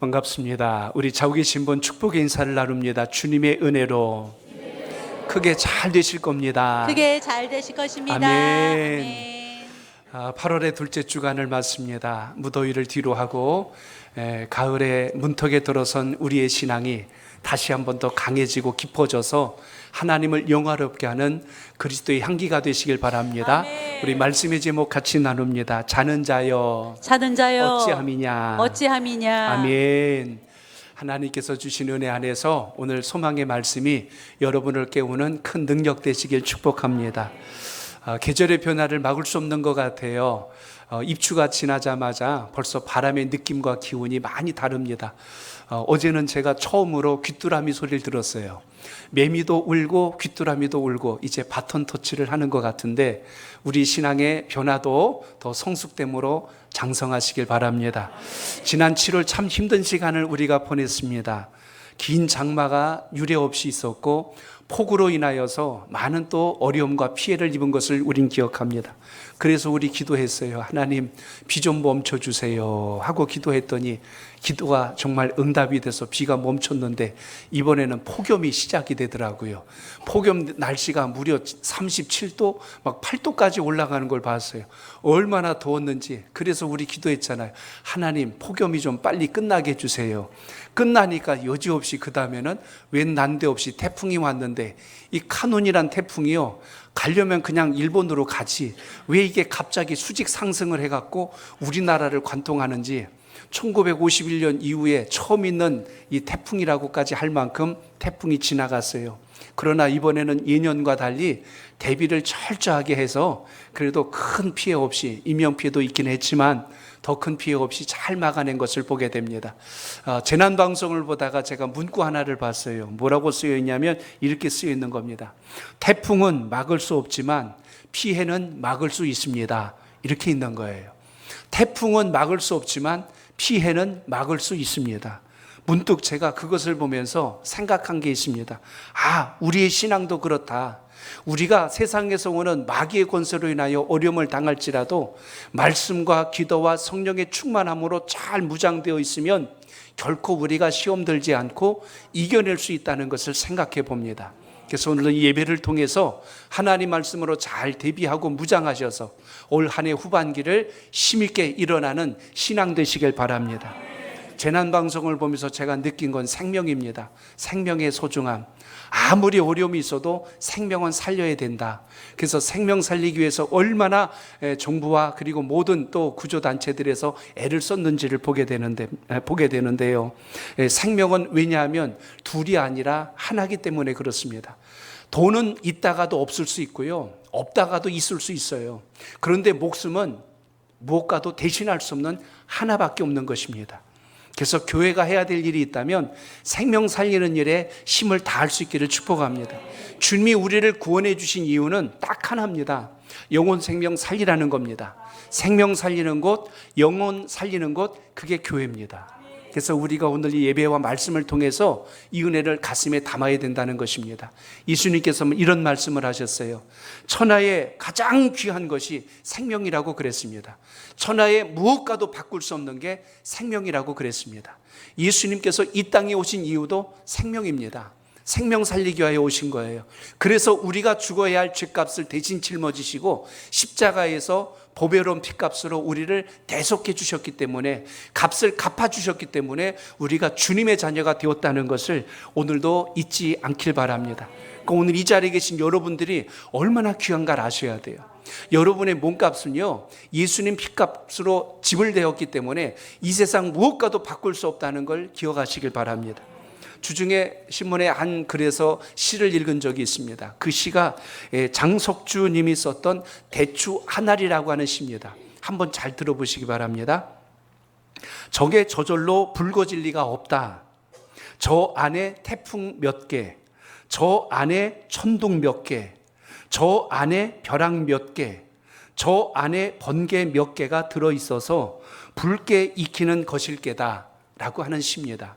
반갑습니다. 우리 좌우에 계신 분 축복의 인사를 나눕니다. 주님의 은혜로 크게 잘 되실 겁니다. 크게 잘 되실 것입니다. 아멘. 8월의 둘째 주간을 맞습니다. 무더위를 뒤로 하고 가을의 문턱에 들어선 우리의 신앙이 다시 한 번 더 강해지고 깊어져서 하나님을 영화롭게 하는 그리스도의 향기가 되시길 바랍니다. 아멘. 우리 말씀의 제목 같이 나눕니다. 자는 자여 어찌함이냐. 아멘. 하나님께서 주신 은혜 안에서 오늘 소망의 말씀이 여러분을 깨우는 큰 능력 되시길 축복합니다. 계절의 변화를 막을 수 없는 것 같아요. 입추가 지나자마자 벌써 바람의 느낌과 기운이 많이 다릅니다. 어제는 제가 처음으로 귀뚜라미 소리를 들었어요. 매미도 울고 귀뚜라미도 울고 이제 바톤 터치를 하는 것 같은데 우리 신앙의 변화도 더 성숙됨으로 장성하시길 바랍니다. 지난 7월 참 힘든 시간을 우리가 보냈습니다. 긴 장마가 유례 없이 있었고 폭우로 인하여서 많은 또 어려움과 피해를 입은 것을 우린 기억합니다. 그래서 우리 기도했어요. 하나님 비 좀 멈춰주세요 하고 기도했더니 기도가 정말 응답이 돼서 비가 멈췄는데 이번에는 폭염이 시작이 되더라고요. 폭염 날씨가 무려 37도 막 8도까지 올라가는 걸 봤어요. 얼마나 더웠는지. 그래서 우리 기도했잖아요. 하나님 폭염이 좀 빨리 끝나게 해주세요. 끝나니까 여지없이 그 다음에는 웬 난데없이 태풍이 왔는데 이 카눈이란 태풍이요 가려면 그냥 일본으로 가지 왜 이게 갑자기 수직 상승을 해갖고 우리나라를 관통하는지 1951년 이후에 처음 있는 이 태풍이라고까지 할 만큼 태풍이 지나갔어요. 그러나 이번에는 예년과 달리 대비를 철저하게 해서 그래도 큰 피해 없이 인명피해도 있긴 했지만 더 큰 피해 없이 잘 막아낸 것을 보게 됩니다. 재난방송을 보다가 제가 문구 하나를 봤어요. 뭐라고 쓰여 있냐면 이렇게 쓰여 있는 겁니다. 태풍은 막을 수 없지만 피해는 막을 수 있습니다. 이렇게 있는 거예요. 태풍은 막을 수 없지만 피해는 막을 수 있습니다. 문득 제가 그것을 보면서 생각한 게 있습니다. 우리의 신앙도 그렇다. 우리가 세상에서 오는 마귀의 권세로 인하여 어려움을 당할지라도 말씀과 기도와 성령의 충만함으로 잘 무장되어 있으면 결코 우리가 시험 들지 않고 이겨낼 수 있다는 것을 생각해 봅니다. 그래서 오늘 이 예배를 통해서 하나님 말씀으로 잘 대비하고 무장하셔서 올 한 해 후반기를 힘있게 일어나는 신앙 되시길 바랍니다. 재난방송을 보면서 제가 느낀 건 생명입니다. 생명의 소중함. 아무리 어려움이 있어도 생명은 살려야 된다. 그래서 생명 살리기 위해서 얼마나 정부와 그리고 모든 또 구조단체들에서 애를 썼는지를 보게 되는데요. 생명은 왜냐하면 둘이 아니라 하나이기 때문에 그렇습니다. 돈은 있다가도 없을 수 있고요. 없다가도 있을 수 있어요. 그런데 목숨은 무엇과도 대신할 수 없는 하나밖에 없는 것입니다. 그래서 교회가 해야 될 일이 있다면 생명 살리는 일에 힘을 다할 수 있기를 축복합니다. 주님이 우리를 구원해 주신 이유는 딱 하나입니다. 영혼 생명 살리라는 겁니다. 생명 살리는 곳, 영혼 살리는 곳, 그게 교회입니다. 그래서 우리가 오늘 이 예배와 말씀을 통해서 이 은혜를 가슴에 담아야 된다는 것입니다. 예수님께서 이런 말씀을 하셨어요. 천하의 가장 귀한 것이 생명이라고 그랬습니다. 천하의 무엇과도 바꿀 수 없는 게 생명이라고 그랬습니다. 예수님께서 이 땅에 오신 이유도 생명입니다. 생명 살리기 위하여 오신 거예요. 그래서 우리가 죽어야 할 죄값을 대신 짊어지시고 십자가에서 보배로운 피값으로 우리를 대속해 주셨기 때문에 값을 갚아주셨기 때문에 우리가 주님의 자녀가 되었다는 것을 오늘도 잊지 않길 바랍니다. 그러니까 오늘 이 자리에 계신 여러분들이 얼마나 귀한가를 아셔야 돼요. 여러분의 몸값은요 예수님 피값으로 지불되었기 때문에 이 세상 무엇과도 바꿀 수 없다는 걸 기억하시길 바랍니다. 주중에 신문에 한 글에서 시를 읽은 적이 있습니다. 그 시가 장석주 님이 썼던 대추 하나리라고 하는 시입니다. 한번 잘 들어보시기 바랍니다. 적의 저절로 붉어질 리가 없다. 저 안에 태풍 몇 개, 저 안에 천둥 몇 개, 저 안에 벼락 몇 개, 저 안에 번개 몇 개가 들어있어서 붉게 익히는 것일 게다 라고 하는 시입니다.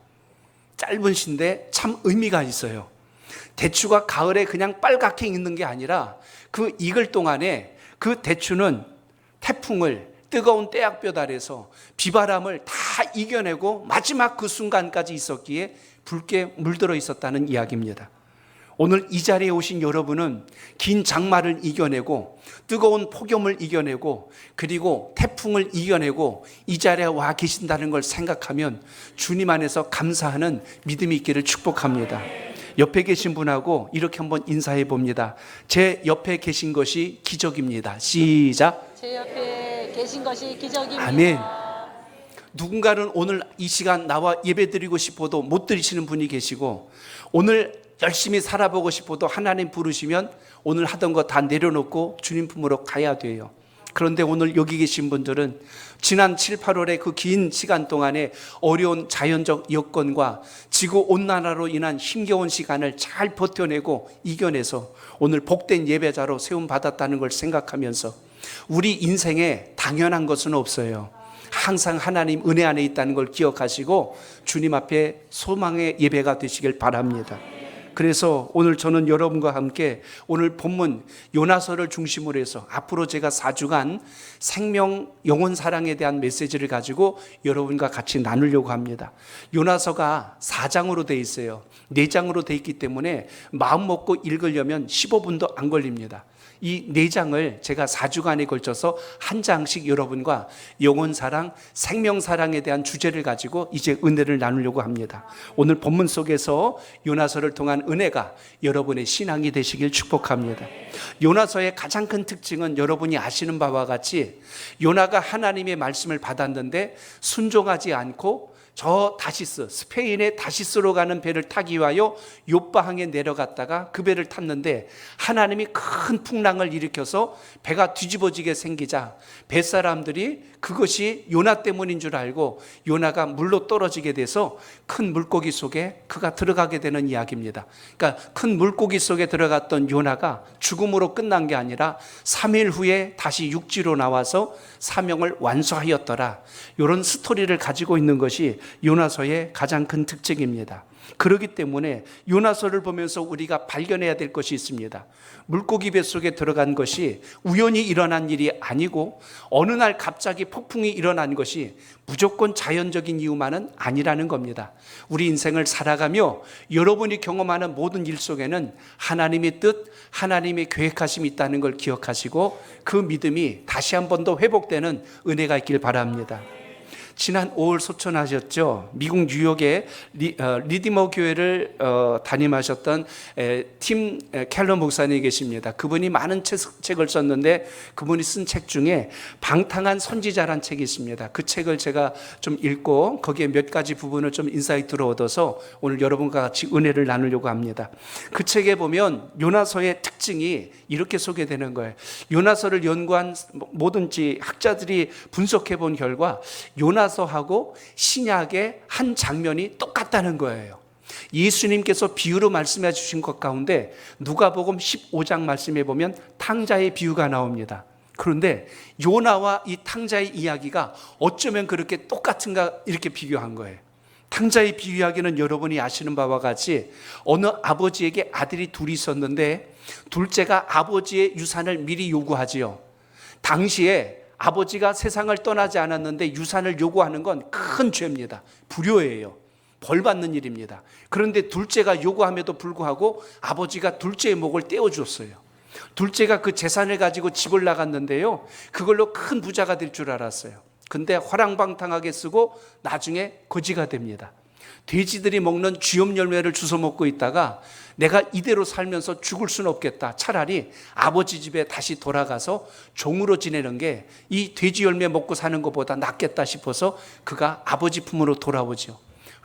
짧은 시인데 참 의미가 있어요. 대추가 가을에 그냥 빨갛게 익는 게 아니라 그 익을 동안에 그 대추는 태풍을 뜨거운 떼약볕 아래서 비바람을 다 이겨내고 마지막 그 순간까지 있었기에 붉게 물들어 있었다는 이야기입니다. 오늘 이 자리에 오신 여러분은 긴 장마를 이겨내고 뜨거운 폭염을 이겨내고 그리고 태풍을 이겨내고 이 자리에 와 계신다는 걸 생각하면 주님 안에서 감사하는 믿음이 있기를 축복합니다. 옆에 계신 분하고 이렇게 한번 인사해 봅니다. 제 옆에 계신 것이 기적입니다. 시작. 제 옆에 계신 것이 기적입니다. 아멘. 누군가는 오늘 이 시간 나와 예배 드리고 싶어도 못 드리시는 분이 계시고, 오늘 열심히 살아보고 싶어도 하나님 부르시면 오늘 하던 거 다 내려놓고 주님 품으로 가야 돼요. 그런데 오늘 여기 계신 분들은 지난 7, 8월의 그 긴 시간 동안에 어려운 자연적 여건과 지구온난화로 인한 힘겨운 시간을 잘 버텨내고 이겨내서 오늘 복된 예배자로 세움받았다는 걸 생각하면서 우리 인생에 당연한 것은 없어요. 항상 하나님 은혜 안에 있다는 걸 기억하시고 주님 앞에 소망의 예배가 되시길 바랍니다. 그래서 오늘 저는 여러분과 함께 오늘 본문 요나서를 중심으로 해서 앞으로 제가 4주간 생명 영혼 사랑에 대한 메시지를 가지고 여러분과 같이 나누려고 합니다. 요나서가 4장으로 되어 있어요. 4장으로 되어 있기 때문에 마음 먹고 읽으려면 15분도 안 걸립니다. 이 4장을 제가 4주간에 걸쳐서 한 장씩 여러분과 영혼사랑, 생명사랑에 대한 주제를 가지고 이제 은혜를 나누려고 합니다. 오늘 본문 속에서 요나서를 통한 은혜가 여러분의 신앙이 되시길 축복합니다. 요나서의 가장 큰 특징은 여러분이 아시는 바와 같이 요나가 하나님의 말씀을 받았는데 순종하지 않고 저 다시스, 스페인의 다시스로 가는 배를 타기 위하여 욥바항에 내려갔다가 그 배를 탔는데 하나님이 큰 풍랑을 일으켜서 배가 뒤집어지게 생기자 뱃사람들이 그것이 요나 때문인 줄 알고 요나가 물로 떨어지게 돼서 큰 물고기 속에 그가 들어가게 되는 이야기입니다. 그러니까 큰 물고기 속에 들어갔던 요나가 죽음으로 끝난 게 아니라 3일 후에 다시 육지로 나와서 사명을 완수하였더라. 이런 스토리를 가지고 있는 것이 요나서의 가장 큰 특징입니다. 그렇기 때문에 요나서를 보면서 우리가 발견해야 될 것이 있습니다. 물고기 뱃속에 들어간 것이 우연히 일어난 일이 아니고 어느 날 갑자기 폭풍이 일어난 것이 무조건 자연적인 이유만은 아니라는 겁니다. 우리 인생을 살아가며 여러분이 경험하는 모든 일 속에는 하나님의 뜻, 하나님의 계획하심이 있다는 걸 기억하시고 그 믿음이 다시 한 번 더 회복되는 은혜가 있길 바랍니다. 지난 5월 소천하셨죠. 미국 뉴욕의 리디머 교회를 담임하셨던 팀 켈러 목사님이 계십니다. 그분이 많은 책을 썼는데 그분이 쓴 책 중에 방탕한 선지자란 책이 있습니다. 그 책을 제가 좀 읽고 거기에 몇 가지 부분을 좀 인사이트를 얻어서 오늘 여러분과 같이 은혜를 나누려고 합니다. 그 책에 보면 요나서의 특징이 이렇게 소개되는 거예요. 요나서를 연구한 뭐든지 학자들이 분석해 본 결과 요나서하고 신약의 한 장면이 똑같다는 거예요. 예수님께서 비유로 말씀해 주신 것 가운데 누가복음 15장 말씀해 보면 탕자의 비유가 나옵니다. 그런데 요나와 이 탕자의 이야기가 어쩌면 그렇게 똑같은가 이렇게 비교한 거예요. 탕자의 비유 이야기는 여러분이 아시는 바와 같이 어느 아버지에게 아들이 둘이 있었는데 둘째가 아버지의 유산을 미리 요구하지요. 당시에 아버지가 세상을 떠나지 않았는데 유산을 요구하는 건 큰 죄입니다. 불효예요. 벌 받는 일입니다. 그런데 둘째가 요구함에도 불구하고 아버지가 둘째의 목을 떼어줬어요. 둘째가 그 재산을 가지고 집을 나갔는데요, 그걸로 큰 부자가 될 줄 알았어요. 근데 화랑방탕하게 쓰고 나중에 거지가 됩니다. 돼지들이 먹는 쥐염 열매를 주워 먹고 있다가 내가 이대로 살면서 죽을 수는 없겠다. 차라리 아버지 집에 다시 돌아가서 종으로 지내는 게 이 돼지 열매 먹고 사는 것보다 낫겠다 싶어서 그가 아버지 품으로 돌아오죠.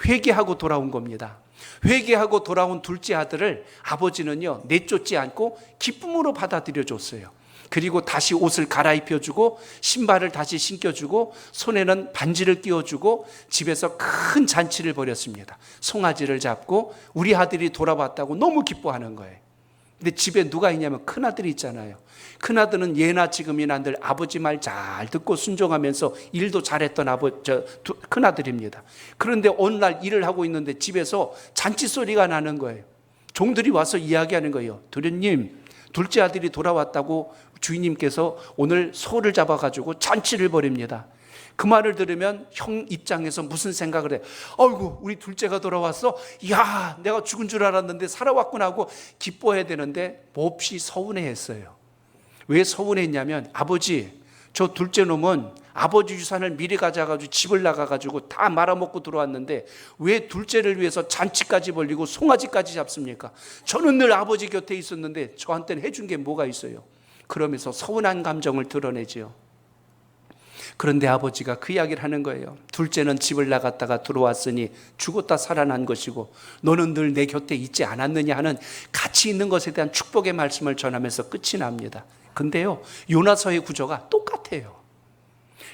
회개하고 돌아온 겁니다. 회개하고 돌아온 둘째 아들을 아버지는요 내쫓지 않고 기쁨으로 받아들여 줬어요. 그리고 다시 옷을 갈아입혀주고 신발을 다시 신겨주고 손에는 반지를 끼워주고 집에서 큰 잔치를 벌였습니다. 송아지를 잡고 우리 아들이 돌아왔다고 너무 기뻐하는 거예요. 근데 집에 누가 있냐면 큰아들이 있잖아요. 큰아들은 예나 지금이나 늘 아버지 말 잘 듣고 순종하면서 일도 잘했던 큰아들입니다. 그런데 어느 날 일을 하고 있는데 집에서 잔치 소리가 나는 거예요. 종들이 와서 이야기하는 거예요. 도련님, 둘째 아들이 돌아왔다고 주인님께서 오늘 소를 잡아가지고 잔치를 벌입니다. 그 말을 들으면 형 입장에서 무슨 생각을 해? 아이고, 우리 둘째가 돌아왔어? 야, 내가 죽은 줄 알았는데 살아왔구나 하고 기뻐해야 되는데 몹시 서운해했어요. 왜 서운했냐면, 아버지, 저 둘째 놈은 아버지 유산을 미리 가져가지고 집을 나가가지고 다 말아먹고 들어왔는데 왜 둘째를 위해서 잔치까지 벌리고 송아지까지 잡습니까? 저는 늘 아버지 곁에 있었는데 저한테는 해준 게 뭐가 있어요? 그러면서 서운한 감정을 드러내지요. 그런데 아버지가 그 이야기를 하는 거예요. 둘째는 집을 나갔다가 들어왔으니 죽었다 살아난 것이고 너는 늘 내 곁에 있지 않았느냐 하는 같이 있는 것에 대한 축복의 말씀을 전하면서 끝이 납니다. 근데요, 요나서의 구조가 똑같아요.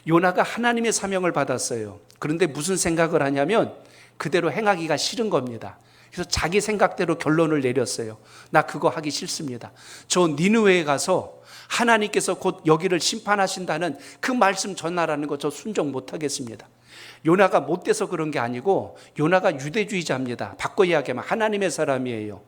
요나가 하나님의 사명을 받았어요. 그런데 무슨 생각을 하냐면 그대로 행하기가 싫은 겁니다. 그래서 자기 생각대로 결론을 내렸어요. 나 그거 하기 싫습니다. 저 니느웨에 가서 하나님께서 곧 여기를 심판하신다는 그 말씀 전하라는 거 저 순종 못하겠습니다. 요나가 못돼서 그런 게 아니고 요나가 유대주의자입니다. 바꿔 이야기하면 하나님의 사람이에요.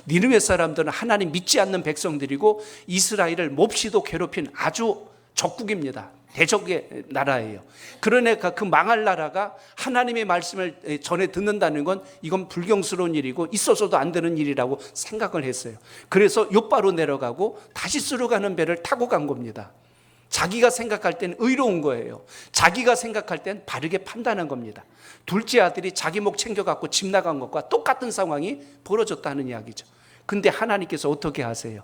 니느웨 사람들은 하나님 믿지 않는 백성들이고 이스라엘을 몹시도 괴롭힌 아주 적국입니다. 대적의 나라예요. 그러니까 그 망할 나라가 하나님의 말씀을 전해 듣는다는 건 이건 불경스러운 일이고 있어서도 안 되는 일이라고 생각을 했어요. 그래서 욥바로 내려가고 다시 쓰러 가는 배를 타고 간 겁니다. 자기가 생각할 땐 의로운 거예요. 자기가 생각할 땐 바르게 판단한 겁니다. 둘째 아들이 자기 목 챙겨갖고 집 나간 것과 똑같은 상황이 벌어졌다는 이야기죠. 근데 하나님께서 어떻게 하세요?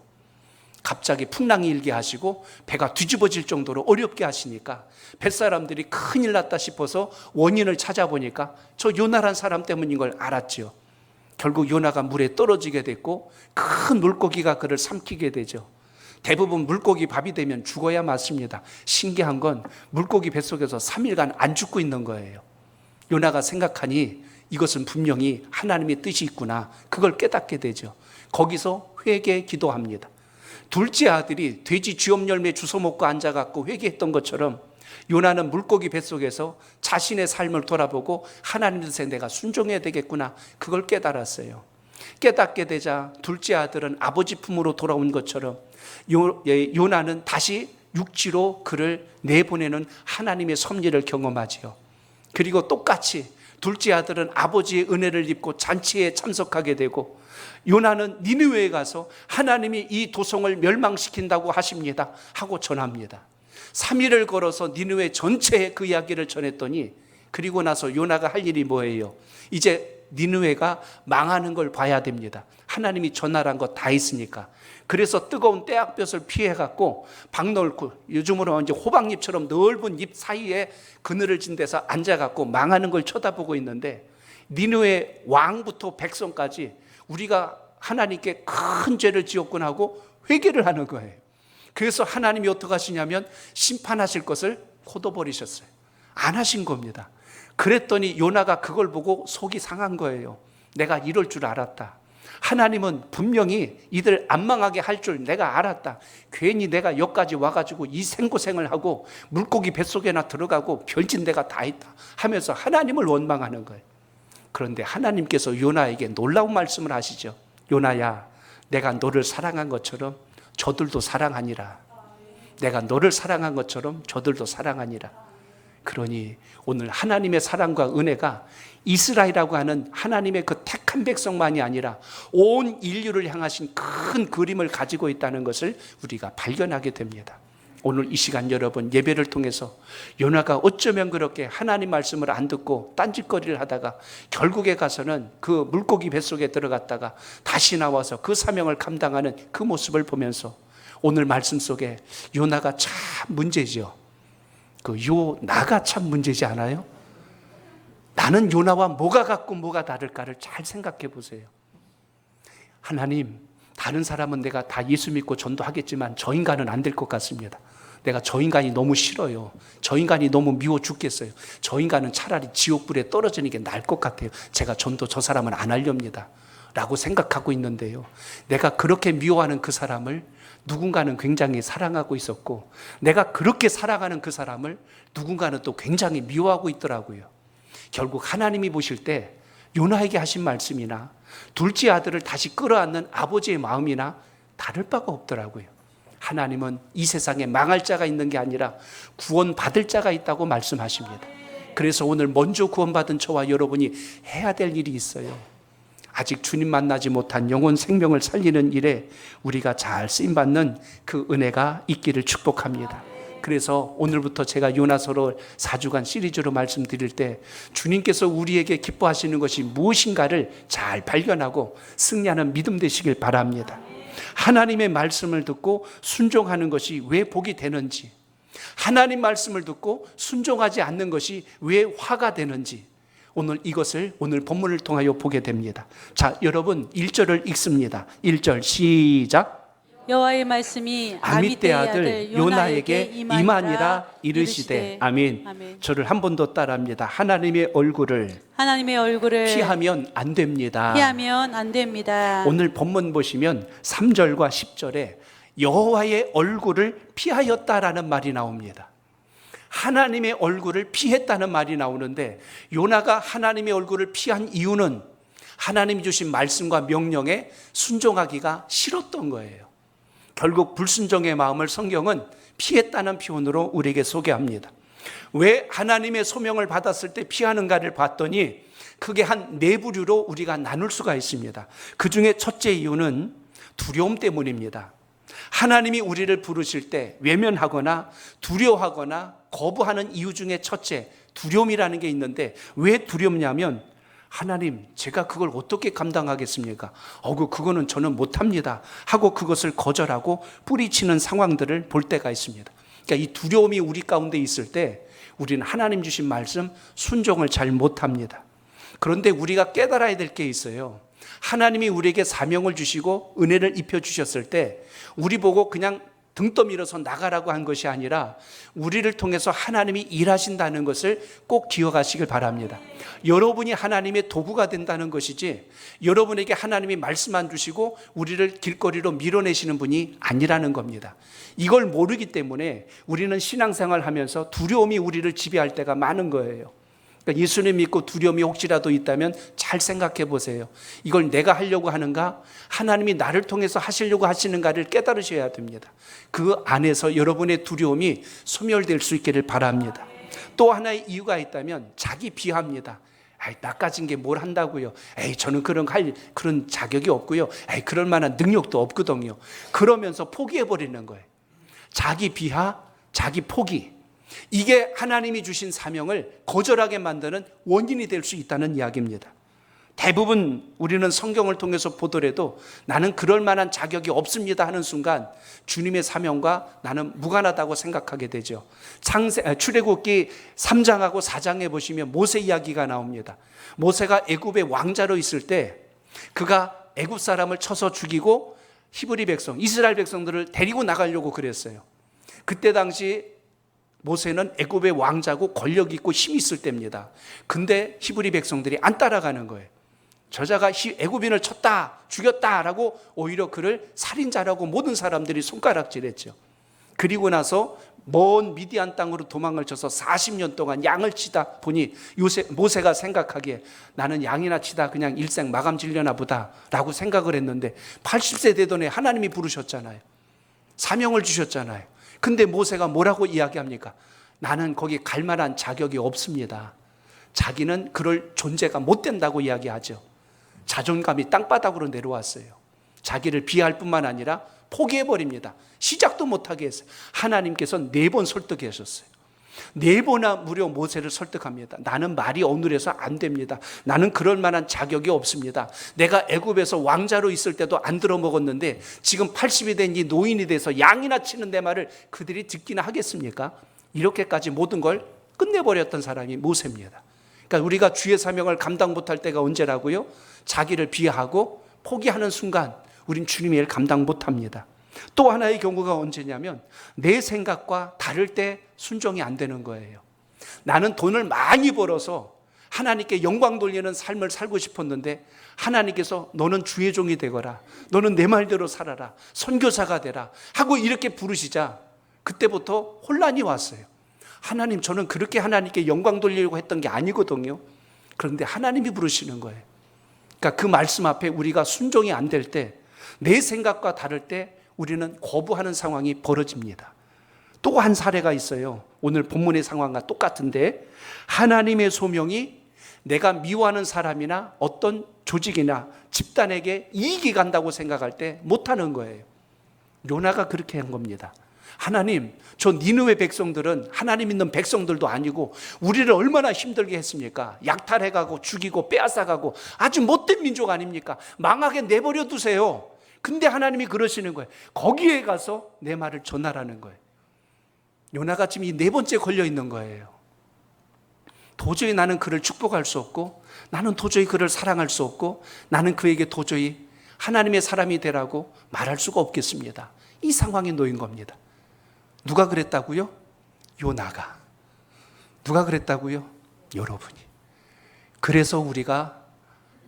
갑자기 풍랑이 일게 하시고 배가 뒤집어질 정도로 어렵게 하시니까 뱃사람들이 큰일 났다 싶어서 원인을 찾아보니까 저 요나란 사람 때문인 걸 알았죠. 결국 요나가 물에 떨어지게 됐고 큰 물고기가 그를 삼키게 되죠. 대부분 물고기 밥이 되면 죽어야 맞습니다. 신기한 건 물고기 뱃속에서 3일간 안 죽고 있는 거예요. 요나가 생각하니 이것은 분명히 하나님의 뜻이 있구나, 그걸 깨닫게 되죠. 거기서 회개 기도합니다. 둘째 아들이 돼지 쥐엄 열매 주워 먹고 앉아갖고 회개했던 것처럼 요나는 물고기 뱃속에서 자신의 삶을 돌아보고 하나님 뜻에 내가 순종해야 되겠구나, 그걸 깨달았어요. 깨닫게 되자 둘째 아들은 아버지 품으로 돌아온 것처럼 요나는 다시 육지로 그를 내보내는 하나님의 섭리를 경험하지요. 그리고 똑같이 둘째 아들은 아버지의 은혜를 입고 잔치에 참석하게 되고 요나는 니느웨에 가서 하나님이 이 도성을 멸망시킨다고 하십니다 하고 전합니다. 3일을 걸어서 니느웨 전체에 그 이야기를 전했더니 그리고 나서 요나가 할 일이 뭐예요? 이제 니느웨가 망하는 걸 봐야 됩니다. 하나님이 전하란 거 다 있으니까. 그래서 뜨거운 떼약볕을 피해갖고 박넓고 요즘으로 이제 호박잎처럼 넓은 잎 사이에 그늘을 진 데서 앉아갖고 망하는 걸 쳐다보고 있는데 니느웨 왕부터 백성까지 우리가 하나님께 큰 죄를 지었구나 하고 회개를 하는 거예요. 그래서 하나님이 어떻게 하시냐면 심판하실 것을 코둬버리셨어요. 안 하신 겁니다. 그랬더니 요나가 그걸 보고 속이 상한 거예요. 내가 이럴 줄 알았다. 하나님은 분명히 이들 안 망하게 할 줄 내가 알았다. 괜히 내가 여기까지 와가지고 이 생고생을 하고 물고기 뱃속에나 들어가고 별짓 내가 다 했다 하면서 하나님을 원망하는 거예요. 그런데 하나님께서 요나에게 놀라운 말씀을 하시죠. 요나야, 내가 너를 사랑한 것처럼 저들도 사랑하니라. 내가 너를 사랑한 것처럼 저들도 사랑하니라. 그러니 오늘 하나님의 사랑과 은혜가 이스라엘이라고 하는 하나님의 그 택한 백성만이 아니라 온 인류를 향하신 큰 그림을 가지고 있다는 것을 우리가 발견하게 됩니다. 오늘 이 시간 여러분 예배를 통해서 요나가 어쩌면 그렇게 하나님 말씀을 안 듣고 딴짓거리를 하다가 결국에 가서는 그 물고기 뱃속에 들어갔다가 다시 나와서 그 사명을 감당하는 그 모습을 보면서 오늘 말씀 속에 요나가 참 문제죠. 그 요나가 참 문제지 않아요? 나는 요나와 뭐가 같고 뭐가 다를까를 잘 생각해 보세요. 하나님, 다른 사람은 내가 다 예수 믿고 전도하겠지만 저 인간은 안 될 것 같습니다. 내가 저 인간이 너무 싫어요. 저 인간이 너무 미워 죽겠어요. 저 인간은 차라리 지옥불에 떨어지는 게 나을 것 같아요. 제가 전도 저 사람은 안 하렵니다 라고 생각하고 있는데요, 내가 그렇게 미워하는 그 사람을 누군가는 굉장히 사랑하고 있었고 내가 그렇게 사랑하는 그 사람을 누군가는 또 굉장히 미워하고 있더라고요. 결국 하나님이 보실 때 요나에게 하신 말씀이나 둘째 아들을 다시 끌어안는 아버지의 마음이나 다를 바가 없더라고요. 하나님은 이 세상에 망할 자가 있는 게 아니라 구원받을 자가 있다고 말씀하십니다. 그래서 오늘 먼저 구원받은 저와 여러분이 해야 될 일이 있어요. 아직 주님 만나지 못한 영혼 생명을 살리는 일에 우리가 잘 쓰임받는 그 은혜가 있기를 축복합니다. 그래서 오늘부터 제가 요나서를 4주간 시리즈로 말씀드릴 때 주님께서 우리에게 기뻐하시는 것이 무엇인가를 잘 발견하고 승리하는 믿음 되시길 바랍니다. 하나님의 말씀을 듣고 순종하는 것이 왜 복이 되는지, 하나님 말씀을 듣고 순종하지 않는 것이 왜 화가 되는지, 오늘 이것을 오늘 본문을 통하여 보게 됩니다. 자, 여러분 1절을 읽습니다. 1절 시작. 여호와의 말씀이 아미떼 아들 요나에게 임하니라 이르시되 아멘. 아멘. 저를 한 번 더 따라합니다. 하나님의 얼굴을 피하면 안 됩니다. 피하면 안 됩니다. 오늘 본문 보시면 3절과 10절에 여호와의 얼굴을 피하였다라는 말이 나옵니다. 하나님의 얼굴을 피했다는 말이 나오는데 요나가 하나님의 얼굴을 피한 이유는 하나님이 주신 말씀과 명령에 순종하기가 싫었던 거예요. 결국 불순종의 마음을 성경은 피했다는 표현으로 우리에게 소개합니다. 왜 하나님의 소명을 받았을 때 피하는가를 봤더니 크게 한 네 부류로 우리가 나눌 수가 있습니다. 그 중에 첫째 이유는 두려움 때문입니다. 하나님이 우리를 부르실 때 외면하거나 두려워하거나 거부하는 이유 중에 첫째, 두려움이라는 게 있는데 왜 두렵냐면 하나님, 제가 그걸 어떻게 감당하겠습니까? 그거는 저는 못합니다 하고 그것을 거절하고 뿌리치는 상황들을 볼 때가 있습니다. 그러니까 이 두려움이 우리 가운데 있을 때 우리는 하나님 주신 말씀 순종을 잘 못합니다. 그런데 우리가 깨달아야 될 게 있어요. 하나님이 우리에게 사명을 주시고 은혜를 입혀주셨을 때 우리 보고 그냥 등 떠밀어서 나가라고 한 것이 아니라 우리를 통해서 하나님이 일하신다는 것을 꼭 기억하시길 바랍니다. 여러분이 하나님의 도구가 된다는 것이지 여러분에게 하나님이 말씀 안 주시고 우리를 길거리로 밀어내시는 분이 아니라는 겁니다. 이걸 모르기 때문에 우리는 신앙생활 하면서 두려움이 우리를 지배할 때가 많은 거예요. 그러니까 예수님 믿고 두려움이 혹시라도 있다면 잘 생각해 보세요. 이걸 내가 하려고 하는가? 하나님이 나를 통해서 하시려고 하시는가를 깨달으셔야 됩니다. 그 안에서 여러분의 두려움이 소멸될 수 있기를 바랍니다. 또 하나의 이유가 있다면 자기 비하입니다. 나까진 게 뭘 한다고요? 저는 그런 자격이 없고요. 그럴 만한 능력도 없거든요. 그러면서 포기해버리는 거예요. 자기 비하, 자기 포기. 이게 하나님이 주신 사명을 거절하게 만드는 원인이 될 수 있다는 이야기입니다. 대부분 우리는 성경을 통해서 보더라도 나는 그럴 만한 자격이 없습니다 하는 순간 주님의 사명과 나는 무관하다고 생각하게 되죠. 출애굽기 3장하고 4장에 보시면 모세 이야기가 나옵니다. 모세가 애굽의 왕자로 있을 때 그가 애굽 사람을 쳐서 죽이고 히브리 백성, 이스라엘 백성들을 데리고 나가려고 그랬어요. 그때 당시 모세는 애굽의 왕자고 권력이 있고 힘이 있을 때입니다. 근데 히브리 백성들이 안 따라가는 거예요. 저자가 애굽인을 쳤다, 죽였다라고 오히려 그를 살인자라고 모든 사람들이 손가락질했죠. 그리고 나서 먼 미디안 땅으로 도망을 쳐서 40년 동안 양을 치다 보니 모세가 생각하기에 나는 양이나 치다 그냥 일생 마감 질려나 보다 라고 생각을 했는데 80세 되던 해 하나님이 부르셨잖아요. 사명을 주셨잖아요. 근데 모세가 뭐라고 이야기합니까? 나는 거기 갈 만한 자격이 없습니다. 자기는 그럴 존재가 못 된다고 이야기하죠. 자존감이 땅바닥으로 내려왔어요. 자기를 비하할 뿐만 아니라 포기해버립니다. 시작도 못하게 했어요. 하나님께서 4번 설득하셨어요. 4번이나 무려 모세를 설득합니다. 나는 말이 어눌해서 안 됩니다. 나는 그럴 만한 자격이 없습니다. 내가 애굽에서 왕자로 있을 때도 안 들어먹었는데 지금 80이 된 이 노인이 돼서 양이나 치는 내 말을 그들이 듣기나 하겠습니까? 이렇게까지 모든 걸 끝내버렸던 사람이 모세입니다. 그러니까 우리가 주의 사명을 감당 못할 때가 언제라고요? 자기를 비하하고 포기하는 순간 우린 주님의 일 감당 못합니다. 또 하나의 경우가 언제냐면 내 생각과 다를 때 순종이 안 되는 거예요. 나는 돈을 많이 벌어서 하나님께 영광 돌리는 삶을 살고 싶었는데 하나님께서 너는 주의 종이 되거라, 너는 내 말대로 살아라, 선교사가 되라 하고 이렇게 부르시자 그때부터 혼란이 왔어요. 하나님, 저는 그렇게 하나님께 영광 돌리려고 했던 게 아니거든요. 그런데 하나님이 부르시는 거예요. 그러니까 그 말씀 앞에 우리가 순종이 안 될 때, 내 생각과 다를 때 우리는 거부하는 상황이 벌어집니다. 또 한 사례가 있어요. 오늘 본문의 상황과 똑같은데, 하나님의 소명이 내가 미워하는 사람이나 어떤 조직이나 집단에게 이익이 간다고 생각할 때 못하는 거예요. 요나가 그렇게 한 겁니다. 하나님, 저 니느웨 백성들은 하나님 믿는 백성들도 아니고 우리를 얼마나 힘들게 했습니까? 약탈해가고 죽이고 빼앗아가고 아주 못된 민족 아닙니까? 망하게 내버려 두세요. 근데 하나님이 그러시는 거예요. 거기에 가서 내 말을 전하라는 거예요. 요나가 지금 이 네 번째 걸려 있는 거예요. 도저히 나는 그를 축복할 수 없고, 나는 도저히 그를 사랑할 수 없고, 나는 그에게 도저히 하나님의 사람이 되라고 말할 수가 없겠습니다. 이 상황에 놓인 겁니다. 누가 그랬다고요? 요나가. 누가 그랬다고요? 여러분이. 그래서 우리가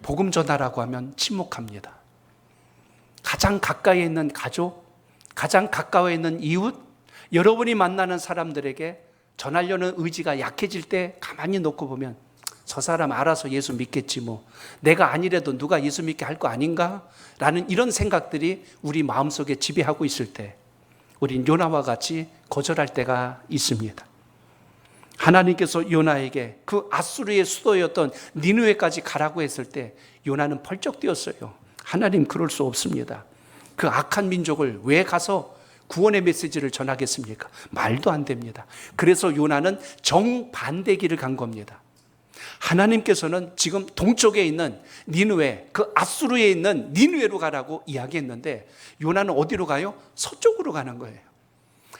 복음 전하라고 하면 침묵합니다. 가장 가까이에 있는 가족, 가장 가까워에 있는 이웃, 여러분이 만나는 사람들에게 전하려는 의지가 약해질 때 가만히 놓고 보면 저 사람 알아서 예수 믿겠지 뭐, 내가 아니래도 누가 예수 믿게 할 거 아닌가? 라는 이런 생각들이 우리 마음속에 지배하고 있을 때 우린 요나와 같이 거절할 때가 있습니다. 하나님께서 요나에게 그 아수르의 수도였던 니느웨까지 가라고 했을 때 요나는 펄쩍 뛰었어요. 하나님, 그럴 수 없습니다. 그 악한 민족을 왜 가서 구원의 메시지를 전하겠습니까? 말도 안 됩니다. 그래서 요나는 정반대 길을 간 겁니다. 하나님께서는 지금 동쪽에 있는 니느웨, 그 아수르에 있는 니느웨로 가라고 이야기했는데 요나는 어디로 가요? 서쪽으로 가는 거예요.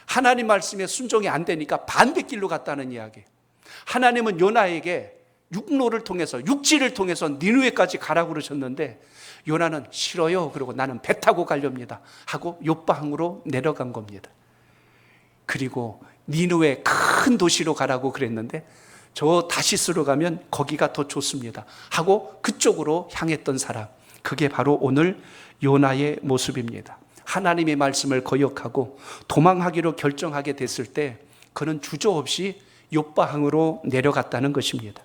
하나님 말씀에 순종이 안 되니까 반대길로 갔다는 이야기. 하나님은 요나에게 육로를 통해서, 육지를 통해서 니느웨까지 가라고 그러셨는데 요나는 싫어요. 그러고 나는 배 타고 가렵니다 하고 욥바항으로 내려간 겁니다. 그리고 니느웨 큰 도시로 가라고 그랬는데 저 다시스로 가면 거기가 더 좋습니다 하고 그쪽으로 향했던 사람, 그게 바로 오늘 요나의 모습입니다. 하나님의 말씀을 거역하고 도망하기로 결정하게 됐을 때 그는 주저없이 욥바항으로 내려갔다는 것입니다.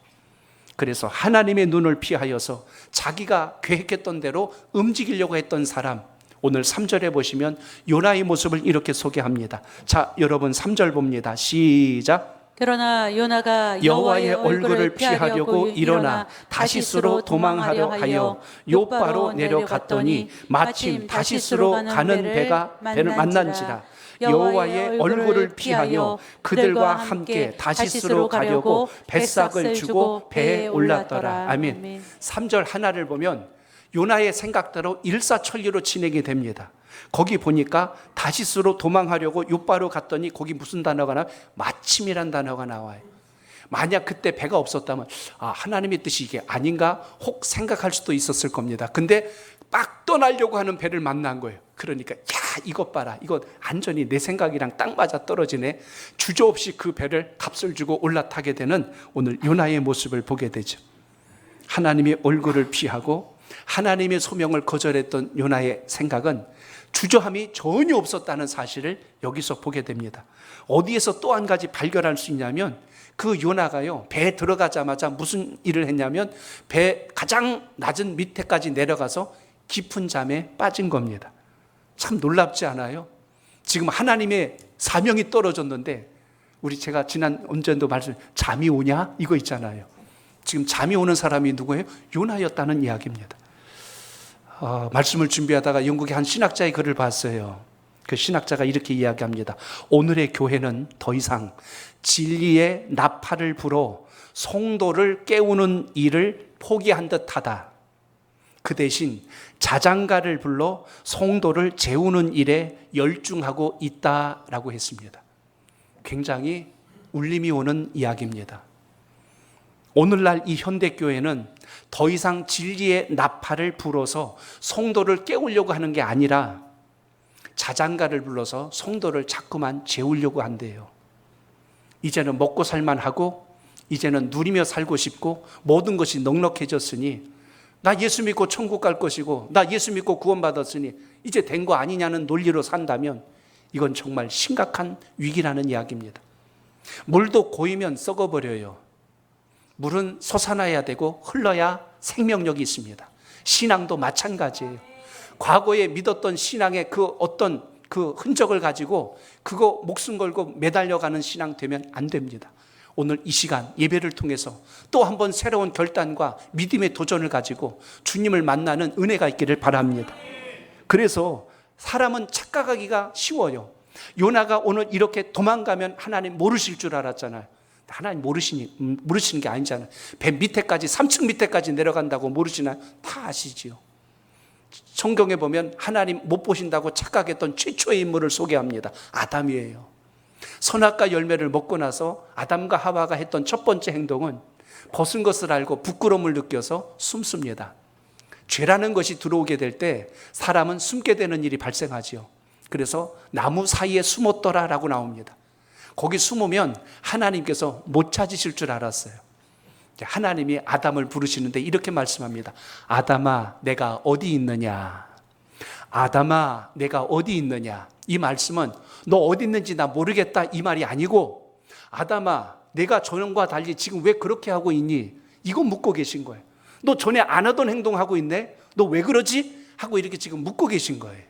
그래서 하나님의 눈을 피하여서 자기가 계획했던 대로 움직이려고 했던 사람, 오늘 3절에 보시면 요나의 모습을 이렇게 소개합니다. 자, 여러분 3절 봅니다. 시작. 그러나 요나가 여호와의 얼굴을 피하려고 일어나 다시스로 도망하려 하여 욥바로 내려갔더니 마침 다시스로 가는 배를 만난지라. 여호와의 얼굴을 피하여 그들과 함께 다시스로 가려고 뱃삭을 주고 배에 올랐더라. 아멘. 3절 하나를 보면 요나의 생각대로 일사천리로 진행이 됩니다. 거기 보니까 다시스로 도망하려고 욥바로 갔더니 거기 무슨 단어가 나와요? 마침이란 단어가 나와요. 만약 그때 배가 없었다면 하나님의 뜻이 이게 아닌가 혹 생각할 수도 있었을 겁니다. 근데 막 떠나려고 하는 배를 만난 거예요. 그러니까 이것 봐라, 이거 완전히 내 생각이랑 딱 맞아 떨어지네. 주저없이 그 배를 값을 주고 올라타게 되는 오늘 요나의 모습을 보게 되죠. 하나님의 얼굴을 피하고 하나님의 소명을 거절했던 요나의 생각은 주저함이 전혀 없었다는 사실을 여기서 보게 됩니다. 어디에서 또 한 가지 발견할 수 있냐면 그 요나가요, 배에 들어가자마자 무슨 일을 했냐면 배 가장 낮은 밑에까지 내려가서 깊은 잠에 빠진 겁니다. 참 놀랍지 않아요? 지금 하나님의 사명이 떨어졌는데 제가 지난 언젠도 말씀, 잠이 오냐? 이거 있잖아요. 지금 잠이 오는 사람이 누구예요? 요나였다는 이야기입니다. 말씀을 준비하다가 영국의 한 신학자의 글을 봤어요. 그 신학자가 이렇게 이야기합니다. 오늘의 교회는 더 이상 진리의 나팔을 불어 성도를 깨우는 일을 포기한 듯하다. 그 대신 자장가를 불러 성도를 재우는 일에 열중하고 있다라고 했습니다. 굉장히 울림이 오는 이야기입니다. 오늘날 이 현대교회는 더 이상 진리의 나팔을 불어서 성도를 깨우려고 하는 게 아니라 자장가를 불러서 성도를 자꾸만 재우려고 한대요. 이제는 먹고 살만하고 이제는 누리며 살고 싶고 모든 것이 넉넉해졌으니 나 예수 믿고 천국 갈 것이고 나 예수 믿고 구원받았으니 이제 된 거 아니냐는 논리로 산다면 이건 정말 심각한 위기라는 이야기입니다. 물도 고이면 썩어버려요. 물은 솟아나야 되고 흘러야 생명력이 있습니다. 신앙도 마찬가지예요. 과거에 믿었던 신앙의 그 어떤 그 흔적을 가지고 그거 목숨 걸고 매달려가는 신앙 되면 안 됩니다. 오늘 이 시간 예배를 통해서 또 한 번 새로운 결단과 믿음의 도전을 가지고 주님을 만나는 은혜가 있기를 바랍니다. 그래서 사람은 착각하기가 쉬워요. 요나가 오늘 이렇게 도망가면 하나님 모르실 줄 알았잖아요. 하나님 모르시는 게 아니잖아요. 배 밑에까지 3층 밑에까지 내려간다고 모르시나요? 다 아시지요. 성경에 보면 하나님 못 보신다고 착각했던 최초의 인물을 소개합니다. 아담이에요. 선악과 열매를 먹고 나서 아담과 하와가 했던 첫 번째 행동은 벗은 것을 알고 부끄러움을 느껴서 숨습니다. 죄라는 것이 들어오게 될 때 사람은 숨게 되는 일이 발생하지요. 그래서 나무 사이에 숨었더라라고 나옵니다. 거기 숨으면 하나님께서 못 찾으실 줄 알았어요. 하나님이 아담을 부르시는데 이렇게 말씀합니다. 아담아, 내가 어디 있느냐? 아담아, 내가 어디 있느냐? 이 말씀은 너 어디 있는지 나 모르겠다 이 말이 아니고, 아담아, 내가 전과 달리 지금 왜 그렇게 하고 있니? 이거 묻고 계신 거예요. 너 전에 안 하던 행동하고 있네? 너 왜 그러지? 하고 이렇게 지금 묻고 계신 거예요.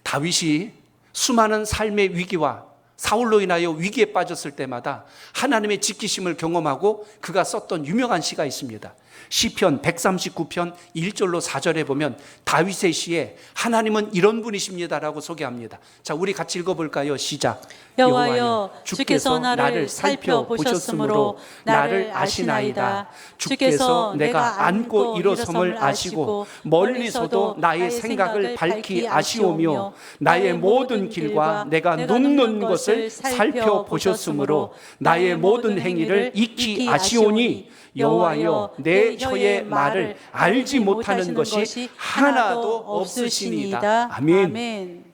다윗이 수많은 삶의 위기와 사울로 인하여 위기에 빠졌을 때마다 하나님의 지키심을 경험하고 그가 썼던 유명한 시가 있습니다. 시편 139편 1절로 4절에 보면 다윗의 시에 하나님은 이런 분이십니다라고 소개합니다. 자, 우리 같이 읽어볼까요? 시작. 여호와여, 주께서 나를 살펴보셨으므로 나를 아시나이다. 주께서 내가 앉고 일어섬을 아시고 멀리서도 나의 생각을 밝히 아시오며 나의 모든 길과 내가 눕는 것을 살펴보셨으므로 나의 모든 행위를 익히 아시오니 여호와여, 내 혀의 말을 알지 못하는 것이 하나도 없으시니이다. 아멘.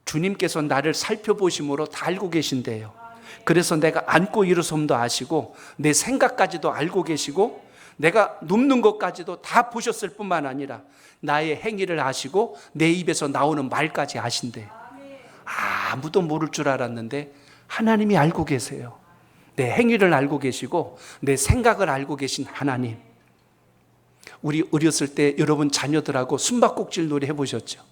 주님께서 나를 살펴보심으로 다 알고 계신대요. 그래서 내가 앉고 일어섬도 아시고 내 생각까지도 알고 계시고 내가 눕는 것까지도 다 보셨을 뿐만 아니라 나의 행위를 아시고 내 입에서 나오는 말까지 아신대요. 아무도 모를 줄 알았는데 하나님이 알고 계세요. 내 행위를 알고 계시고 내 생각을 알고 계신 하나님. 우리 어렸을 때 여러분 자녀들하고 숨바꼭질 놀이 해보셨죠?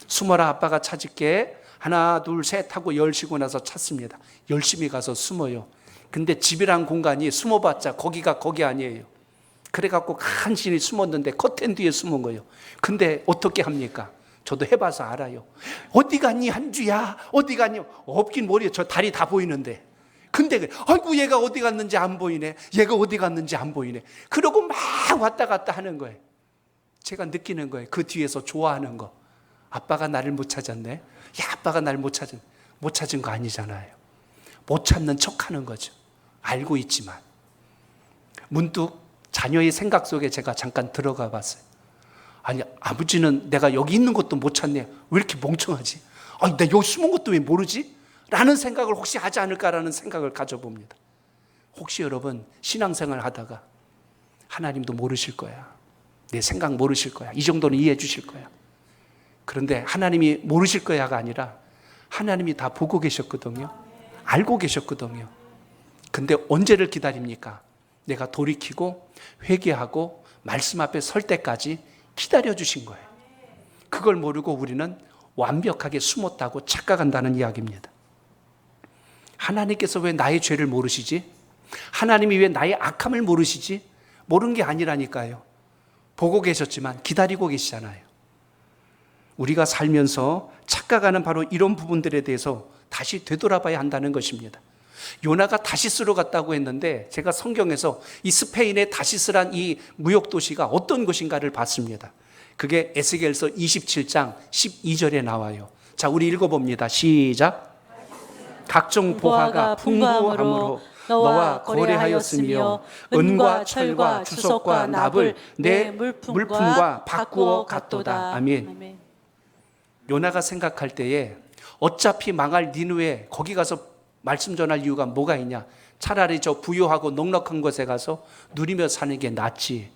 숨어라 아빠가 찾을게. 하나 둘 셋 하고 열시고 나서 찾습니다. 열심히 가서 숨어요. 근데 집이란 공간이 숨어봤자 거기가 거기 아니에요. 그래갖고 간신히 숨었는데 커튼 뒤에 숨은 거예요. 근데 어떻게 합니까? 저도 해봐서 알아요. 어디 갔니 한주야? 어디 갔니? 없긴 뭐래요. 저 다리 다 보이는데. 근데 아이고 얘가 어디 갔는지 안 보이네. 얘가 어디 갔는지 안 보이네. 그러고 막 왔다 갔다 하는 거예요. 제가 느끼는 거예요. 그 뒤에서 좋아하는 거. 아빠가 나를 못 찾았네. 야, 아빠가 나를 못 찾은 거 아니잖아요. 못 찾는 척하는 거죠. 알고 있지만. 문득 자녀의 생각 속에 제가 잠깐 들어가 봤어요. 아니, 아버지는 내가 여기 있는 것도 못 찾네. 왜 이렇게 멍청하지? 아니, 내가 여기 숨은 것도 왜 모르지? 라는 생각을 혹시 하지 않을까라는 생각을 가져봅니다. 혹시 여러분 신앙생활 하다가 하나님도 모르실 거야. 내 생각 모르실 거야. 이 정도는 이해해 주실 거야. 그런데 하나님이 모르실 거야가 아니라 하나님이 다 보고 계셨거든요. 알고 계셨거든요. 근데 언제를 기다립니까? 내가 돌이키고 회개하고 말씀 앞에 설 때까지 기다려 주신 거예요. 그걸 모르고 우리는 완벽하게 숨었다고 착각한다는 이야기입니다. 하나님께서 왜 나의 죄를 모르시지? 하나님이 왜 나의 악함을 모르시지? 모르는 게 아니라니까요. 보고 계셨지만 기다리고 계시잖아요. 우리가 살면서 착각하는 바로 이런 부분들에 대해서 다시 되돌아봐야 한다는 것입니다. 요나가 다시스로 갔다고 했는데 제가 성경에서 이 스페인의 다시스란 이 무역도시가 어떤 곳인가를 봤습니다. 그게 에스겔서 27장 12절에 나와요. 자, 우리 읽어봅니다. 시작. 각종 보화가 풍부함으로 너와 거래하였으며 은과 철과 주석과 납을 내 물품과 바꾸어 갔도다. 아멘. 요나가 생각할 때에 어차피 망할 니느웨 거기 가서 말씀 전할 이유가 뭐가 있냐? 차라리 저 부유하고 넉넉한 곳에 가서 누리며 사는 게 낫지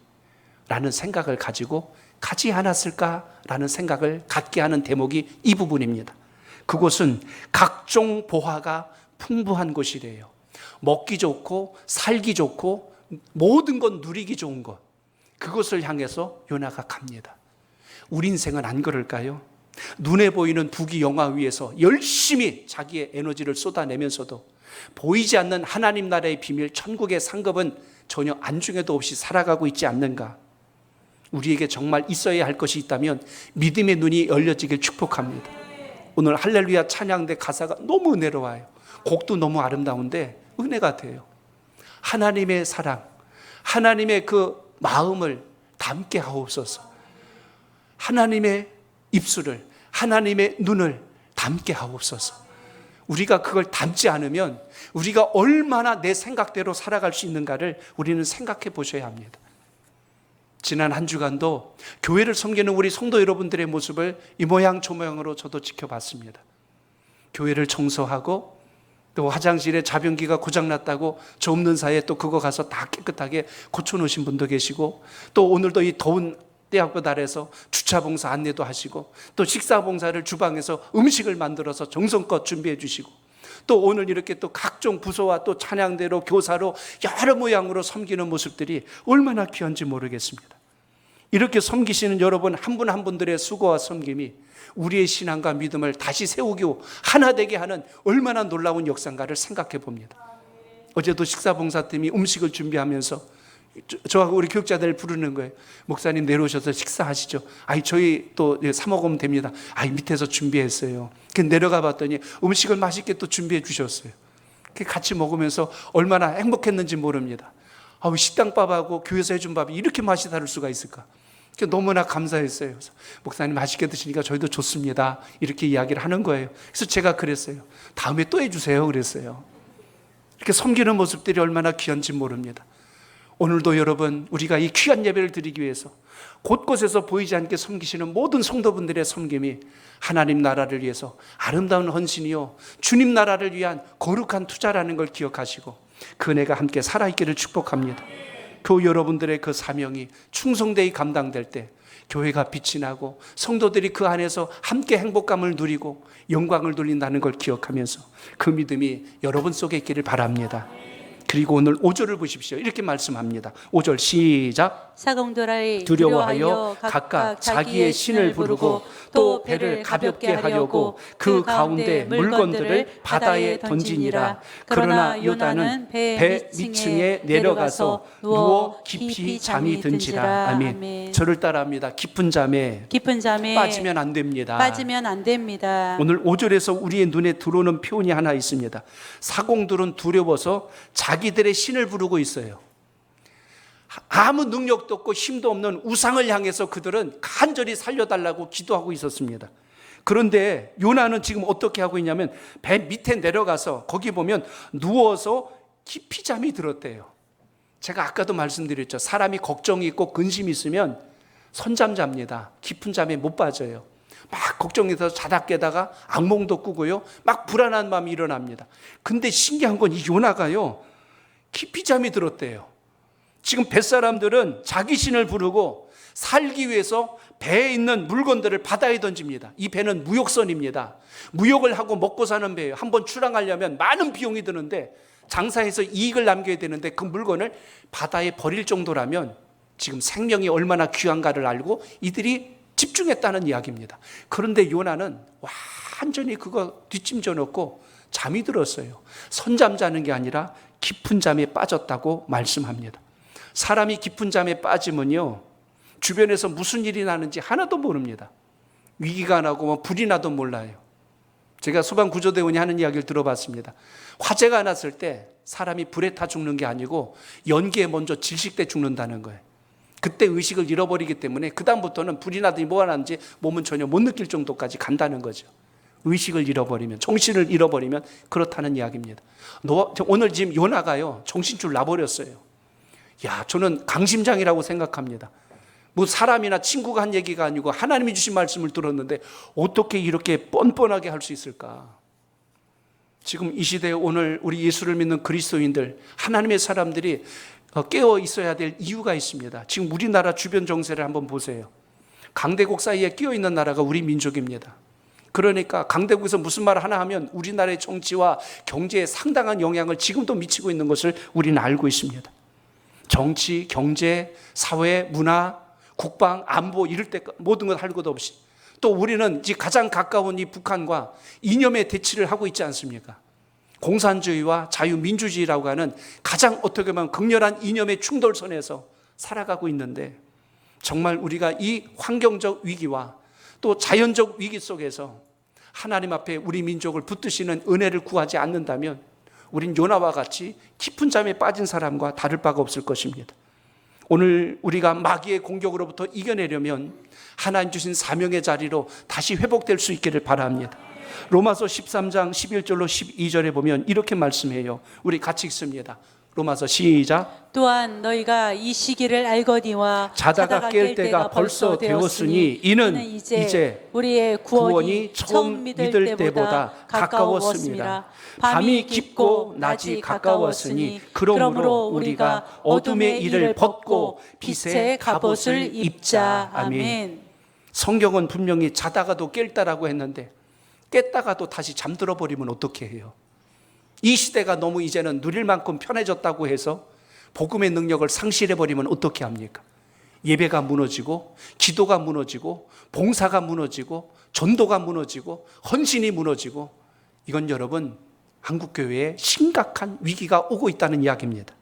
라는 생각을 가지고 가지 않았을까라는 생각을 갖게 하는 대목이 이 부분입니다. 그곳은 각종 보화가 풍부한 곳이래요. 먹기 좋고 살기 좋고 모든 건 누리기 좋은 것. 그것을 향해서 요나가 갑니다. 우리 인생은 안 그럴까요? 눈에 보이는 부귀 영화 위에서 열심히 자기의 에너지를 쏟아내면서도 보이지 않는 하나님 나라의 비밀, 천국의 상급은 전혀 안중에도 없이 살아가고 있지 않는가? 우리에게 정말 있어야 할 것이 있다면 믿음의 눈이 열려지길 축복합니다. 오늘 할렐루야 찬양대 가사가 너무 은혜로워요. 곡도 너무 아름다운데 은혜 같아요. 하나님의 사랑, 하나님의 그 마음을 담게 하옵소서. 하나님의 입술을, 하나님의 눈을 담게 하옵소서. 우리가 그걸 담지 않으면 우리가 얼마나 내 생각대로 살아갈 수 있는가를 우리는 생각해 보셔야 합니다. 지난 한 주간도 교회를 섬기는 우리 성도 여러분들의 모습을 이 모양 저 모양으로 저도 지켜봤습니다. 교회를 청소하고 또 화장실에 자변기가 고장났다고 저 없는 사이에 또 그거 가서 다 깨끗하게 고쳐놓으신 분도 계시고, 또 오늘도 이 더운 대학교 달에서 주차봉사 안내도 하시고, 또 식사봉사를 주방에서 음식을 만들어서 정성껏 준비해 주시고, 또 오늘 이렇게 또 각종 부서와 또 찬양대로 교사로 여러 모양으로 섬기는 모습들이 얼마나 귀한지 모르겠습니다. 이렇게 섬기시는 여러분 한 분 한 분들의 수고와 섬김이 우리의 신앙과 믿음을 다시 세우고 하나 되게 하는 얼마나 놀라운 역사인가를 생각해 봅니다. 어제도 식사봉사팀이 음식을 준비하면서 저하고 우리 교육자들 부르는 거예요. 목사님 내려오셔서 식사하시죠. 아이 저희 또 사 먹으면 됩니다. 아이 밑에서 준비했어요. 내려가 봤더니 음식을 맛있게 또 준비해 주셨어요. 같이 먹으면서 얼마나 행복했는지 모릅니다. 식당밥하고 교회에서 해준 밥이 이렇게 맛이 다를 수가 있을까? 너무나 감사했어요. 그래서 목사님 맛있게 드시니까 저희도 좋습니다. 이렇게 이야기를 하는 거예요. 그래서 제가 그랬어요. 다음에 또 해주세요. 그랬어요. 이렇게 섬기는 모습들이 얼마나 귀한지 모릅니다. 오늘도 여러분 우리가 이 귀한 예배를 드리기 위해서 곳곳에서 보이지 않게 섬기시는 모든 성도분들의 섬김이 하나님 나라를 위해서 아름다운 헌신이요 주님 나라를 위한 거룩한 투자라는 걸 기억하시고 그 은혜가 함께 살아있기를 축복합니다. 교회 여러분들의 그 사명이 충성되이 감당될 때 교회가 빛이 나고 성도들이 그 안에서 함께 행복감을 누리고 영광을 돌린다는 걸 기억하면서 그 믿음이 여러분 속에 있기를 바랍니다. 그리고 오늘 5절을 보십시오. 이렇게 말씀합니다. 5절 시작. 사공들이 두려워하여 각각 자기의 신을 부르고 또 배를 가볍게 하려고 그 가운데 물건들을 바다에 던지니라. 그러나 요나는 배 밑층에 내려가서 누워 깊이 잠이 든지라. 아멘. 저를 따라합니다. 깊은 잠에 빠지면 안 됩니다. 오늘 5절에서 우리의 눈에 들어오는 표현이 하나 있습니다. 사공들은 두려워서 자기들의 신을 부르고 있어요. 아무 능력도 없고 힘도 없는 우상을 향해서 그들은 간절히 살려달라고 기도하고 있었습니다. 그런데 요나는 지금 어떻게 하고 있냐면 배 밑에 내려가서 거기 보면 누워서 깊이 잠이 들었대요. 제가 아까도 말씀드렸죠. 사람이 걱정이 있고 근심이 있으면 선잠 잡니다. 깊은 잠에 못 빠져요. 막 걱정해서 자다 깨다가 악몽도 꾸고요. 막 불안한 마음이 일어납니다. 근데 신기한 건 이 요나가요 깊이 잠이 들었대요. 지금 뱃사람들은 자기 신을 부르고 살기 위해서 배에 있는 물건들을 바다에 던집니다. 이 배는 무역선입니다. 무역을 하고 먹고 사는 배예요. 한번 출항하려면 많은 비용이 드는데 장사해서 이익을 남겨야 되는데 그 물건을 바다에 버릴 정도라면 지금 생명이 얼마나 귀한가를 알고 이들이 집중했다는 이야기입니다. 그런데 요나는 완전히 그거 뒷짐져 놓고 잠이 들었어요. 선잠 자는 게 아니라 깊은 잠에 빠졌다고 말씀합니다. 사람이 깊은 잠에 빠지면요 주변에서 무슨 일이 나는지 하나도 모릅니다. 위기가 나고 불이 나도 몰라요. 제가 소방구조대원이 하는 이야기를 들어봤습니다. 화재가 났을 때 사람이 불에 타 죽는 게 아니고 연기에 먼저 질식돼 죽는다는 거예요. 그때 의식을 잃어버리기 때문에 그 다음부터는 불이 나든지 뭐가 나는지 몸은 전혀 못 느낄 정도까지 간다는 거죠. 의식을 잃어버리면, 정신을 잃어버리면 그렇다는 이야기입니다. 오늘 지금 요나가요 정신줄 나버렸어요. 저는 강심장이라고 생각합니다. 뭐 사람이나 친구가 한 얘기가 아니고 하나님이 주신 말씀을 들었는데 어떻게 이렇게 뻔뻔하게 할 수 있을까? 지금 이 시대에 오늘 우리 예수를 믿는 그리스도인들, 하나님의 사람들이 깨어 있어야 될 이유가 있습니다. 지금 우리나라 주변 정세를 한번 보세요. 강대국 사이에 끼어 있는 나라가 우리 민족입니다. 그러니까 강대국에서 무슨 말을 하나 하면 우리나라의 정치와 경제에 상당한 영향을 지금도 미치고 있는 것을 우리는 알고 있습니다. 정치, 경제, 사회, 문화, 국방, 안보 이럴 때 모든 것 할 것 없이 또 우리는 이 가장 가까운 이 북한과 이념의 대치를 하고 있지 않습니까? 공산주의와 자유민주주의라고 하는 가장 어떻게 보면 극렬한 이념의 충돌선에서 살아가고 있는데, 정말 우리가 이 환경적 위기와 또 자연적 위기 속에서 하나님 앞에 우리 민족을 붙드시는 은혜를 구하지 않는다면 우린 요나와 같이 깊은 잠에 빠진 사람과 다를 바가 없을 것입니다. 오늘 우리가 마귀의 공격으로부터 이겨내려면 하나님 주신 사명의 자리로 다시 회복될 수 있기를 바랍니다. 로마서 13장 11절로 12절에 보면 이렇게 말씀해요. 우리 같이 읽습니다. 로마서 시작. 또한 너희가 이 시기를 알거니와 자다가 깰 때가 벌써 되었으니 이는 이제 우리의 구원이 처음 믿을 때보다 가까웠습니다. 밤이 깊고 낮이 가까웠으니 그러므로 우리가 어둠의 일을 벗고 빛의 갑옷을 입자. 아멘. 성경은 분명히 자다가도 깰다라고 했는데 깼다가도 다시 잠들어 버리면 어떻게 해요? 이 시대가 너무 이제는 누릴 만큼 편해졌다고 해서 복음의 능력을 상실해 버리면 어떻게 합니까? 예배가 무너지고 기도가 무너지고 봉사가 무너지고 전도가 무너지고 헌신이 무너지고, 이건 여러분 한국교회에 심각한 위기가 오고 있다는 이야기입니다.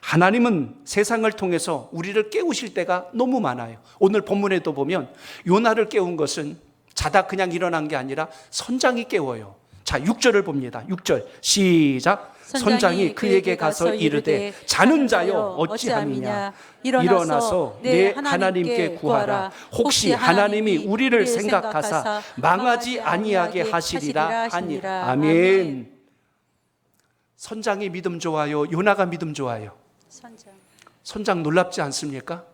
하나님은 세상을 통해서 우리를 깨우실 때가 너무 많아요. 오늘 본문에도 보면 요나를 깨운 것은 자다 그냥 일어난 게 아니라 선장이 깨워요. 자, 6절을 봅니다. 6절 시작. 선장이 그에게 가서 이르되 자는 자여 어찌함이냐, 일어나서 내 하나님께 구하라. 혹시 하나님이 우리를 생각하사 망하지 아니하게 하시리라 하니. 아멘. 선장이 믿음 좋아요, 요나가 믿음 좋아요? 선장 놀랍지 않습니까?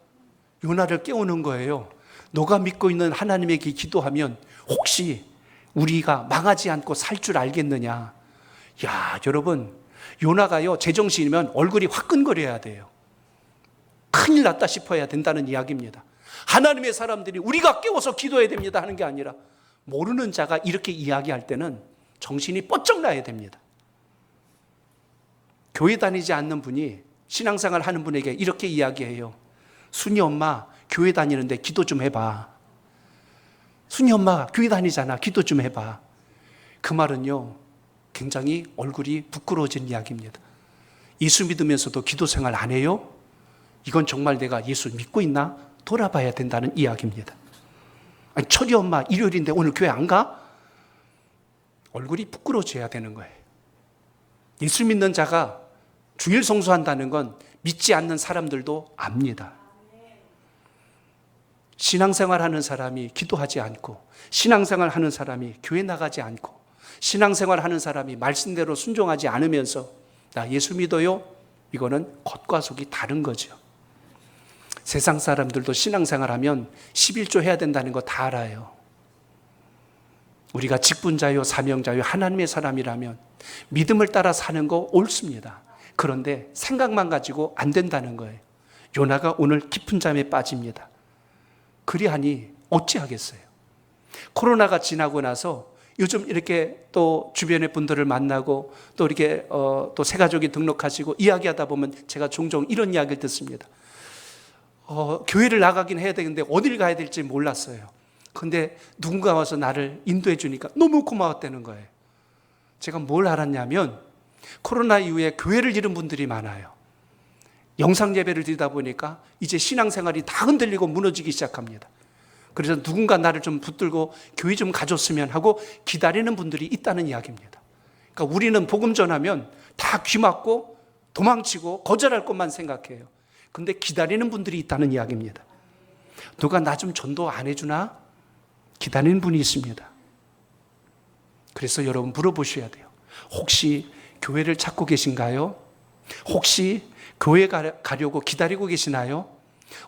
요나를 깨우는 거예요. 너가 믿고 있는 하나님에게 기도하면 혹시 우리가 망하지 않고 살 줄 알겠느냐. 야, 여러분, 요나가요 제정신이면 얼굴이 화끈거려야 돼요. 큰일 났다 싶어야 된다는 이야기입니다. 하나님의 사람들이 우리가 깨워서 기도해야 됩니다 하는 게 아니라, 모르는 자가 이렇게 이야기할 때는 정신이 번쩍 나야 됩니다. 교회 다니지 않는 분이 신앙생활 하는 분에게 이렇게 이야기해요. 순이 엄마 교회 다니는데 기도 좀 해봐. 순이 엄마 교회 다니잖아, 기도 좀 해봐. 그 말은요 굉장히 얼굴이 부끄러워진 이야기입니다. 예수 믿으면서도 기도 생활 안 해요? 이건 정말 내가 예수 믿고 있나 돌아봐야 된다는 이야기입니다. 아니, 철이 엄마 일요일인데 오늘 교회 안 가? 얼굴이 부끄러워져야 되는 거예요. 예수 믿는 자가 주일 성수한다는 건 믿지 않는 사람들도 압니다. 신앙생활 하는 사람이 기도하지 않고, 신앙생활 하는 사람이 교회 나가지 않고, 신앙생활 하는 사람이 말씀대로 순종하지 않으면서 나 예수 믿어요? 이거는 겉과 속이 다른 거죠. 세상 사람들도 신앙생활 하면 11조 해야 된다는 거 다 알아요. 우리가 직분자요 사명자요 하나님의 사람이라면 믿음을 따라 사는 거 옳습니다. 그런데 생각만 가지고 안 된다는 거예요. 요나가 오늘 깊은 잠에 빠집니다. 그리하니 어찌하겠어요? 코로나가 지나고 나서 요즘 이렇게 또 주변의 분들을 만나고 또 이렇게 또 새가족이 등록하시고 이야기하다 보면 제가 종종 이런 이야기를 듣습니다. 교회를 나가긴 해야 되는데 어딜 가야 될지 몰랐어요. 근데 누군가 와서 나를 인도해 주니까 너무 고마웠다는 거예요. 제가 뭘 알았냐면 코로나 이후에 교회를 잃은 분들이 많아요. 영상 예배를 드리다 보니까 이제 신앙생활이 다 흔들리고 무너지기 시작합니다. 그래서 누군가 나를 좀 붙들고 교회 좀 가줬으면 하고 기다리는 분들이 있다는 이야기입니다. 그러니까 우리는 복음 전하면 다 귀 막고 도망치고 거절할 것만 생각해요. 근데 기다리는 분들이 있다는 이야기입니다. 누가 나 좀 전도 안 해주나? 기다리는 분이 있습니다. 그래서 여러분 물어보셔야 돼요. 혹시 교회를 찾고 계신가요? 혹시 교회 가려고 기다리고 계시나요?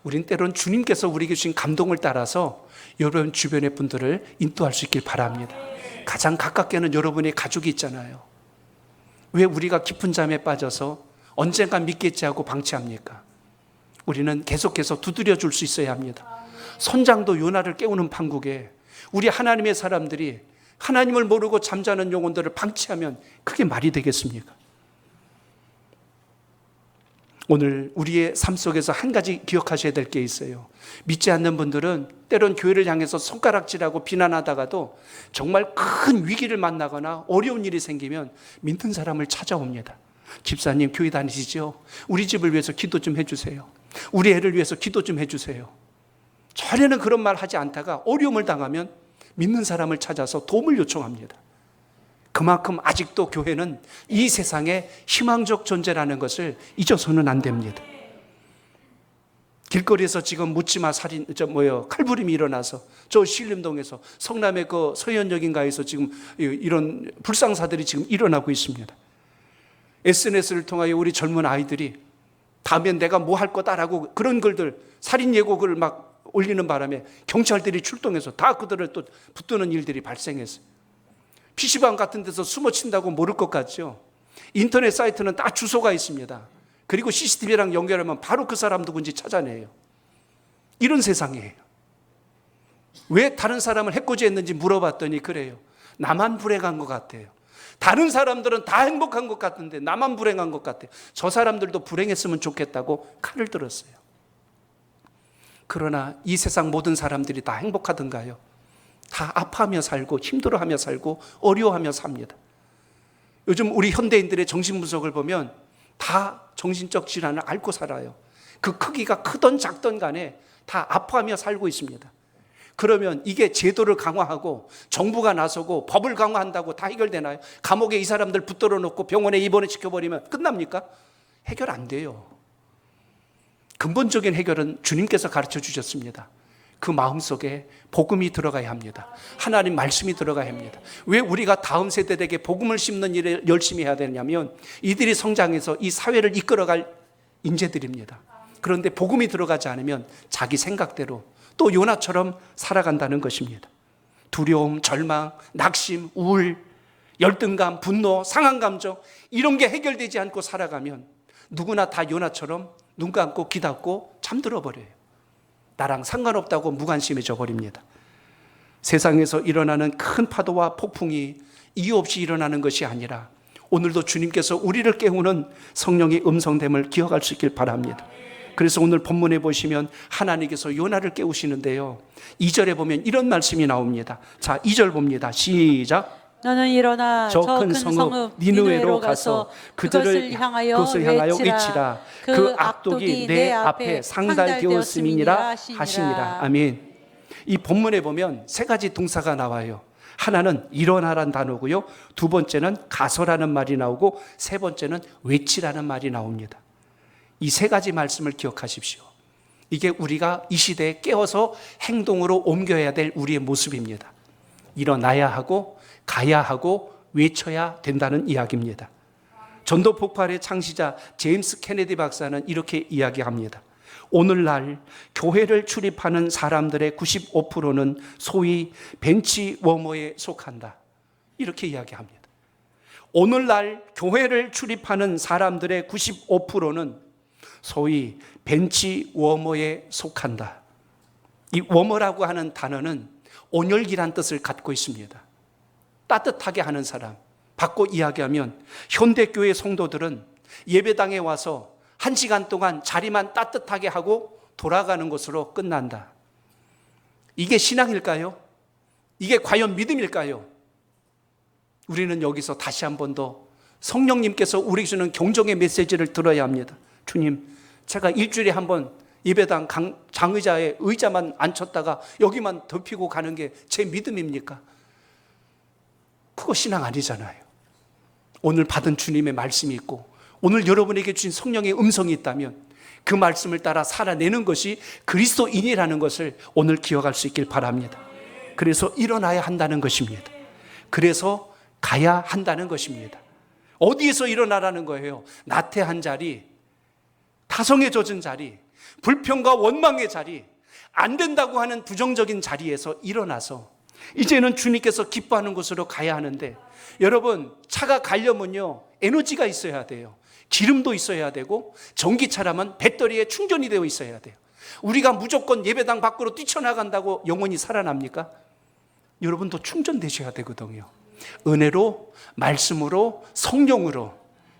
우린 때론 주님께서 우리에게 주신 감동을 따라서 여러분 주변의 분들을 인도할 수 있길 바랍니다. 가장 가깝게는 여러분의 가족이 있잖아요. 왜 우리가 깊은 잠에 빠져서 언젠가 믿겠지 하고 방치합니까? 우리는 계속해서 두드려 줄 수 있어야 합니다. 선장도 요나를 깨우는 판국에 우리 하나님의 사람들이 하나님을 모르고 잠자는 영혼들을 방치하면 그게 말이 되겠습니까? 오늘 우리의 삶 속에서 한 가지 기억하셔야 될 게 있어요. 믿지 않는 분들은 때론 교회를 향해서 손가락질하고 비난하다가도 정말 큰 위기를 만나거나 어려운 일이 생기면 믿는 사람을 찾아옵니다. 집사님 교회 다니시죠? 우리 집을 위해서 기도 좀 해주세요. 우리 애를 위해서 기도 좀 해주세요. 전에는 그런 말 하지 않다가 어려움을 당하면 믿는 사람을 찾아서 도움을 요청합니다. 그만큼 아직도 교회는 이 세상에 희망적 존재라는 것을 잊어서는 안 됩니다. 길거리에서 지금 묻지마 살인, 칼부림이 일어나서 저 신림동에서 성남의 그 서현역인가에서 지금 이런 불상사들이 지금 일어나고 있습니다. SNS를 통하여 우리 젊은 아이들이 다음엔 내가 뭐 할 거다라고 그런 글들, 살인 예고글 막 올리는 바람에 경찰들이 출동해서 다 그들을 또 붙드는 일들이 발생했어요. PC방 같은 데서 숨어 친다고 모를 것 같죠? 인터넷 사이트는 다 주소가 있습니다. 그리고 CCTV랑 연결하면 바로 그 사람 누군지 찾아내요. 이런 세상이에요. 왜 다른 사람을 해코지했는지 물어봤더니 그래요. 나만 불행한 것 같아요. 다른 사람들은 다 행복한 것 같은데 나만 불행한 것 같아요. 저 사람들도 불행했으면 좋겠다고 칼을 들었어요. 그러나 이 세상 모든 사람들이 다 행복하던가요? 다 아파하며 살고 힘들어하며 살고 어려워하며 삽니다. 요즘 우리 현대인들의 정신분석을 보면 다 정신적 질환을 앓고 살아요. 그 크기가 크던 작던 간에 다 아파하며 살고 있습니다. 그러면 이게 제도를 강화하고 정부가 나서고 법을 강화한다고 다 해결되나요? 감옥에 이 사람들 붙들어 놓고 병원에 입원시켜버리면 끝납니까? 해결 안 돼요. 근본적인 해결은 주님께서 가르쳐 주셨습니다. 그 마음속에 복음이 들어가야 합니다. 하나님 말씀이 들어가야 합니다. 왜 우리가 다음 세대에게 복음을 심는 일을 열심히 해야 되냐면 이들이 성장해서 이 사회를 이끌어갈 인재들입니다. 그런데 복음이 들어가지 않으면 자기 생각대로 또 요나처럼 살아간다는 것입니다. 두려움, 절망, 낙심, 우울, 열등감, 분노, 상한감정 이런 게 해결되지 않고 살아가면 누구나 다 요나처럼 눈 감고 귀 닫고 잠들어 버려요. 나랑 상관없다고 무관심해져 버립니다. 세상에서 일어나는 큰 파도와 폭풍이 이유 없이 일어나는 것이 아니라 오늘도 주님께서 우리를 깨우는 성령의 음성됨을 기억할 수 있길 바랍니다. 그래서 오늘 본문에 보시면 하나님께서 요나를 깨우시는데요. 2절에 보면 이런 말씀이 나옵니다. 자, 2절 봅니다. 시작. 너는 일어나 저 큰 성읍 니느웨로 가서 그것을 향하여 외치라. 그 악독이 내 앞에 상달되었음이니라 하시니라. 아멘. 이 본문에 보면 세 가지 동사가 나와요. 하나는 일어나라는 단어고요. 두 번째는 가서라는 말이 나오고 세 번째는 외치라는 말이 나옵니다. 이 세 가지 말씀을 기억하십시오. 이게 우리가 이 시대에 깨어서 행동으로 옮겨야 될 우리의 모습입니다. 일어나야 하고 가야 하고 외쳐야 된다는 이야기입니다. 전도 폭발의 창시자 제임스 케네디 박사는 이렇게 이야기합니다. 오늘날 교회를 출입하는 사람들의 95%는 소위 벤치 워머에 속한다. 이렇게 이야기합니다. 오늘날 교회를 출입하는 사람들의 95%는 소위 벤치 워머에 속한다. 이 워머라고 하는 단어는 온열기란 뜻을 갖고 있습니다. 따뜻하게 하는 사람. 바꿔 이야기하면 현대교회 성도들은 예배당에 와서 1시간 동안 자리만 따뜻하게 하고 돌아가는 것으로 끝난다. 이게 신앙일까요? 이게 과연 믿음일까요? 우리는 여기서 다시 한 번 더 성령님께서 우리에게 주는 경종의 메시지를 들어야 합니다. 주님, 제가 일주일에 한 번 예배당 장의자에 의자만 앉혔다가 여기만 덮이고 가는 게 제 믿음입니까? 그거 신앙 아니잖아요. 오늘 받은 주님의 말씀이 있고 오늘 여러분에게 주신 성령의 음성이 있다면 그 말씀을 따라 살아내는 것이 그리스도인이라는 것을 오늘 기억할 수 있길 바랍니다. 그래서 일어나야 한다는 것입니다. 그래서 가야 한다는 것입니다. 어디에서 일어나라는 거예요? 나태한 자리, 타성에 젖은 자리, 불평과 원망의 자리, 안 된다고 하는 부정적인 자리에서 일어나서 이제는 주님께서 기뻐하는 곳으로 가야 하는데, 여러분, 차가 가려면요 에너지가 있어야 돼요. 기름도 있어야 되고 전기차라면 배터리에 충전이 되어 있어야 돼요. 우리가 무조건 예배당 밖으로 뛰쳐나간다고 영혼이 살아납니까? 여러분도 충전되셔야 되거든요. 은혜로, 말씀으로, 성령으로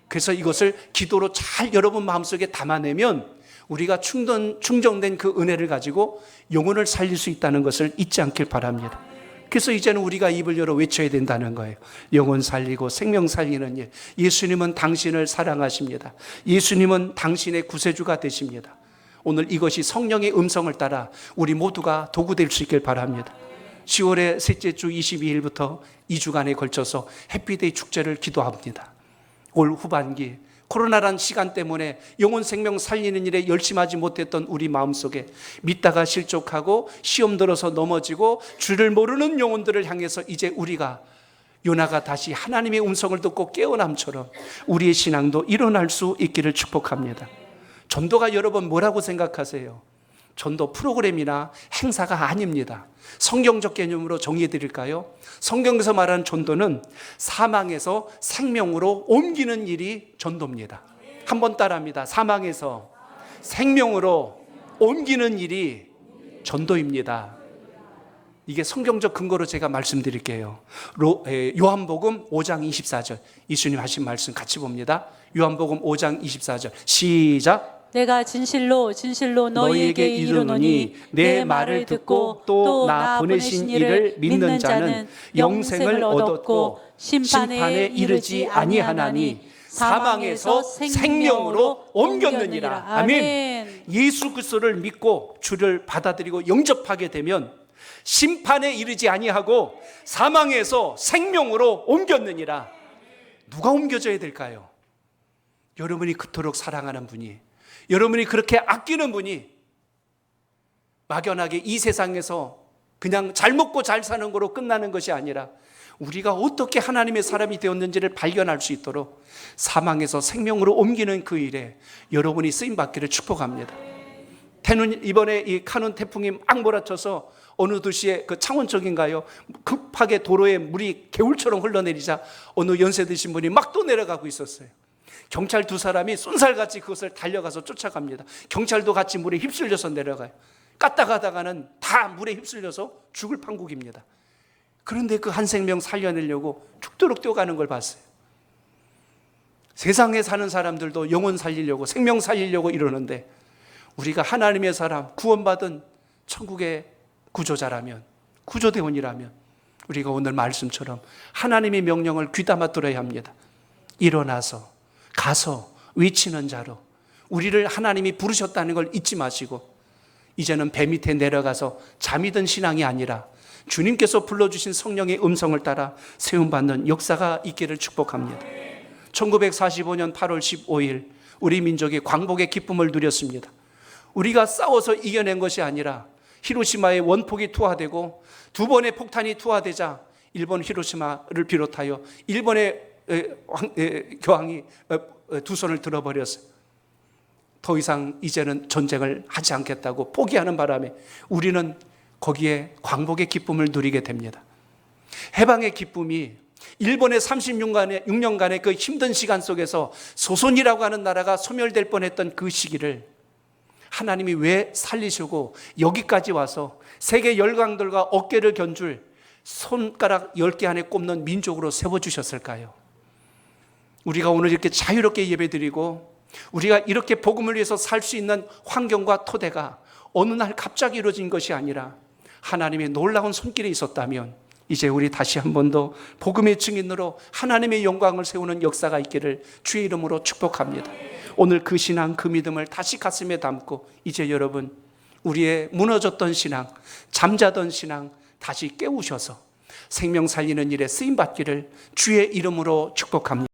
그래서 이것을 기도로 잘 여러분 마음속에 담아내면 우리가 충전된 그 은혜를 가지고 영혼을 살릴 수 있다는 것을 잊지 않길 바랍니다. 그래서 이제는 우리가 입을 열어 외쳐야 된다는 거예요. 영혼 살리고 생명 살리는 일. 예수님은 당신을 사랑하십니다. 예수님은 당신의 구세주가 되십니다. 오늘 이것이 성령의 음성을 따라 우리 모두가 도구될 수 있길 바랍니다. 10월의 셋째 주 22일부터 2주간에 걸쳐서 해피데이 축제를 기도합니다. 올 후반기 코로나란 시간 때문에 영혼 생명 살리는 일에 열심하지 못했던 우리 마음속에 믿다가 실족하고 시험 들어서 넘어지고 주를 모르는 영혼들을 향해서 이제 우리가 요나가 다시 하나님의 음성을 듣고 깨어남처럼 우리의 신앙도 일어날 수 있기를 축복합니다. 전도가 여러분 뭐라고 생각하세요? 전도 프로그램이나 행사가 아닙니다. 성경적 개념으로 정의해 드릴까요? 성경에서 말하는 전도는 사망에서 생명으로 옮기는 일이 전도입니다. 한번 따라합니다. 사망에서 생명으로 옮기는 일이 전도입니다. 이게 성경적 근거로 제가 말씀드릴게요. 요한복음 5장 24절 예수님 하신 말씀 같이 봅니다. 요한복음 5장 24절 시작. 내가 진실로 진실로 너희에게 이르노니 내 말을 듣고 또 나 보내신 이를 믿는 자는 영생을 얻었고 심판에 이르지 아니하나니 사망에서 생명으로 옮겼느니라. 아멘. 예수 그리스도를 믿고 주를 받아들이고 영접하게 되면 심판에 이르지 아니하고 사망에서 생명으로 옮겼느니라. 누가 옮겨져야 될까요? 여러분이 그토록 사랑하는 분이, 여러분이 그렇게 아끼는 분이 막연하게 이 세상에서 그냥 잘 먹고 잘 사는 거로 끝나는 것이 아니라 우리가 어떻게 하나님의 사람이 되었는지를 발견할 수 있도록 사망에서 생명으로 옮기는 그 일에 여러분이 쓰임받기를 축복합니다. 이번에 이 카눈 태풍이 막 몰아쳐서 어느 도시에 그 창원 쪽인가요? 급하게 도로에 물이 개울처럼 흘러내리자 어느 연세 드신 분이 막 또 내려가고 있었어요. 경찰 두 사람이 쏜살같이 그것을 달려가서 쫓아갑니다. 경찰도 같이 물에 휩쓸려서 내려가요. 까딱하다가는 다 물에 휩쓸려서 죽을 판국입니다. 그런데 그 한 생명 살려내려고 죽도록 뛰어가는 걸 봤어요. 세상에 사는 사람들도 영혼 살리려고 생명 살리려고 이러는데 우리가 하나님의 사람, 구원받은 천국의 구조자라면, 구조대원이라면 우리가 오늘 말씀처럼 하나님의 명령을 귀담아 들어야 합니다. 일어나서 가서 외치는 자로 우리를 하나님이 부르셨다는 걸 잊지 마시고 이제는 배 밑에 내려가서 잠이 든 신앙이 아니라 주님께서 불러주신 성령의 음성을 따라 세움받는 역사가 있기를 축복합니다. 1945년 8월 15일 우리 민족이 광복의 기쁨을 누렸습니다. 우리가 싸워서 이겨낸 것이 아니라 히로시마에 원폭이 투하되고 두 번의 폭탄이 투하되자 일본 히로시마를 비롯하여 일본의 교황이 두 손을 들어버렸어요. 더 이상 이제는 전쟁을 하지 않겠다고 포기하는 바람에 우리는 거기에 광복의 기쁨을 누리게 됩니다. 해방의 기쁨이 일본의 36년간의 그 힘든 시간 속에서 조선이라고 하는 나라가 소멸될 뻔했던 그 시기를 하나님이 왜 살리시고 여기까지 와서 세계 열강들과 어깨를 견줄 손가락 10개 안에 꼽는 민족으로 세워주셨을까요? 우리가 오늘 이렇게 자유롭게 예배드리고 우리가 이렇게 복음을 위해서 살 수 있는 환경과 토대가 어느 날 갑자기 이루어진 것이 아니라 하나님의 놀라운 손길이 있었다면 이제 우리 다시 한 번 더 복음의 증인으로 하나님의 영광을 세우는 역사가 있기를 주의 이름으로 축복합니다. 오늘 그 신앙, 그 믿음을 다시 가슴에 담고 이제 여러분 우리의 무너졌던 신앙, 잠자던 신앙 다시 깨우셔서 생명 살리는 일에 쓰임받기를 주의 이름으로 축복합니다.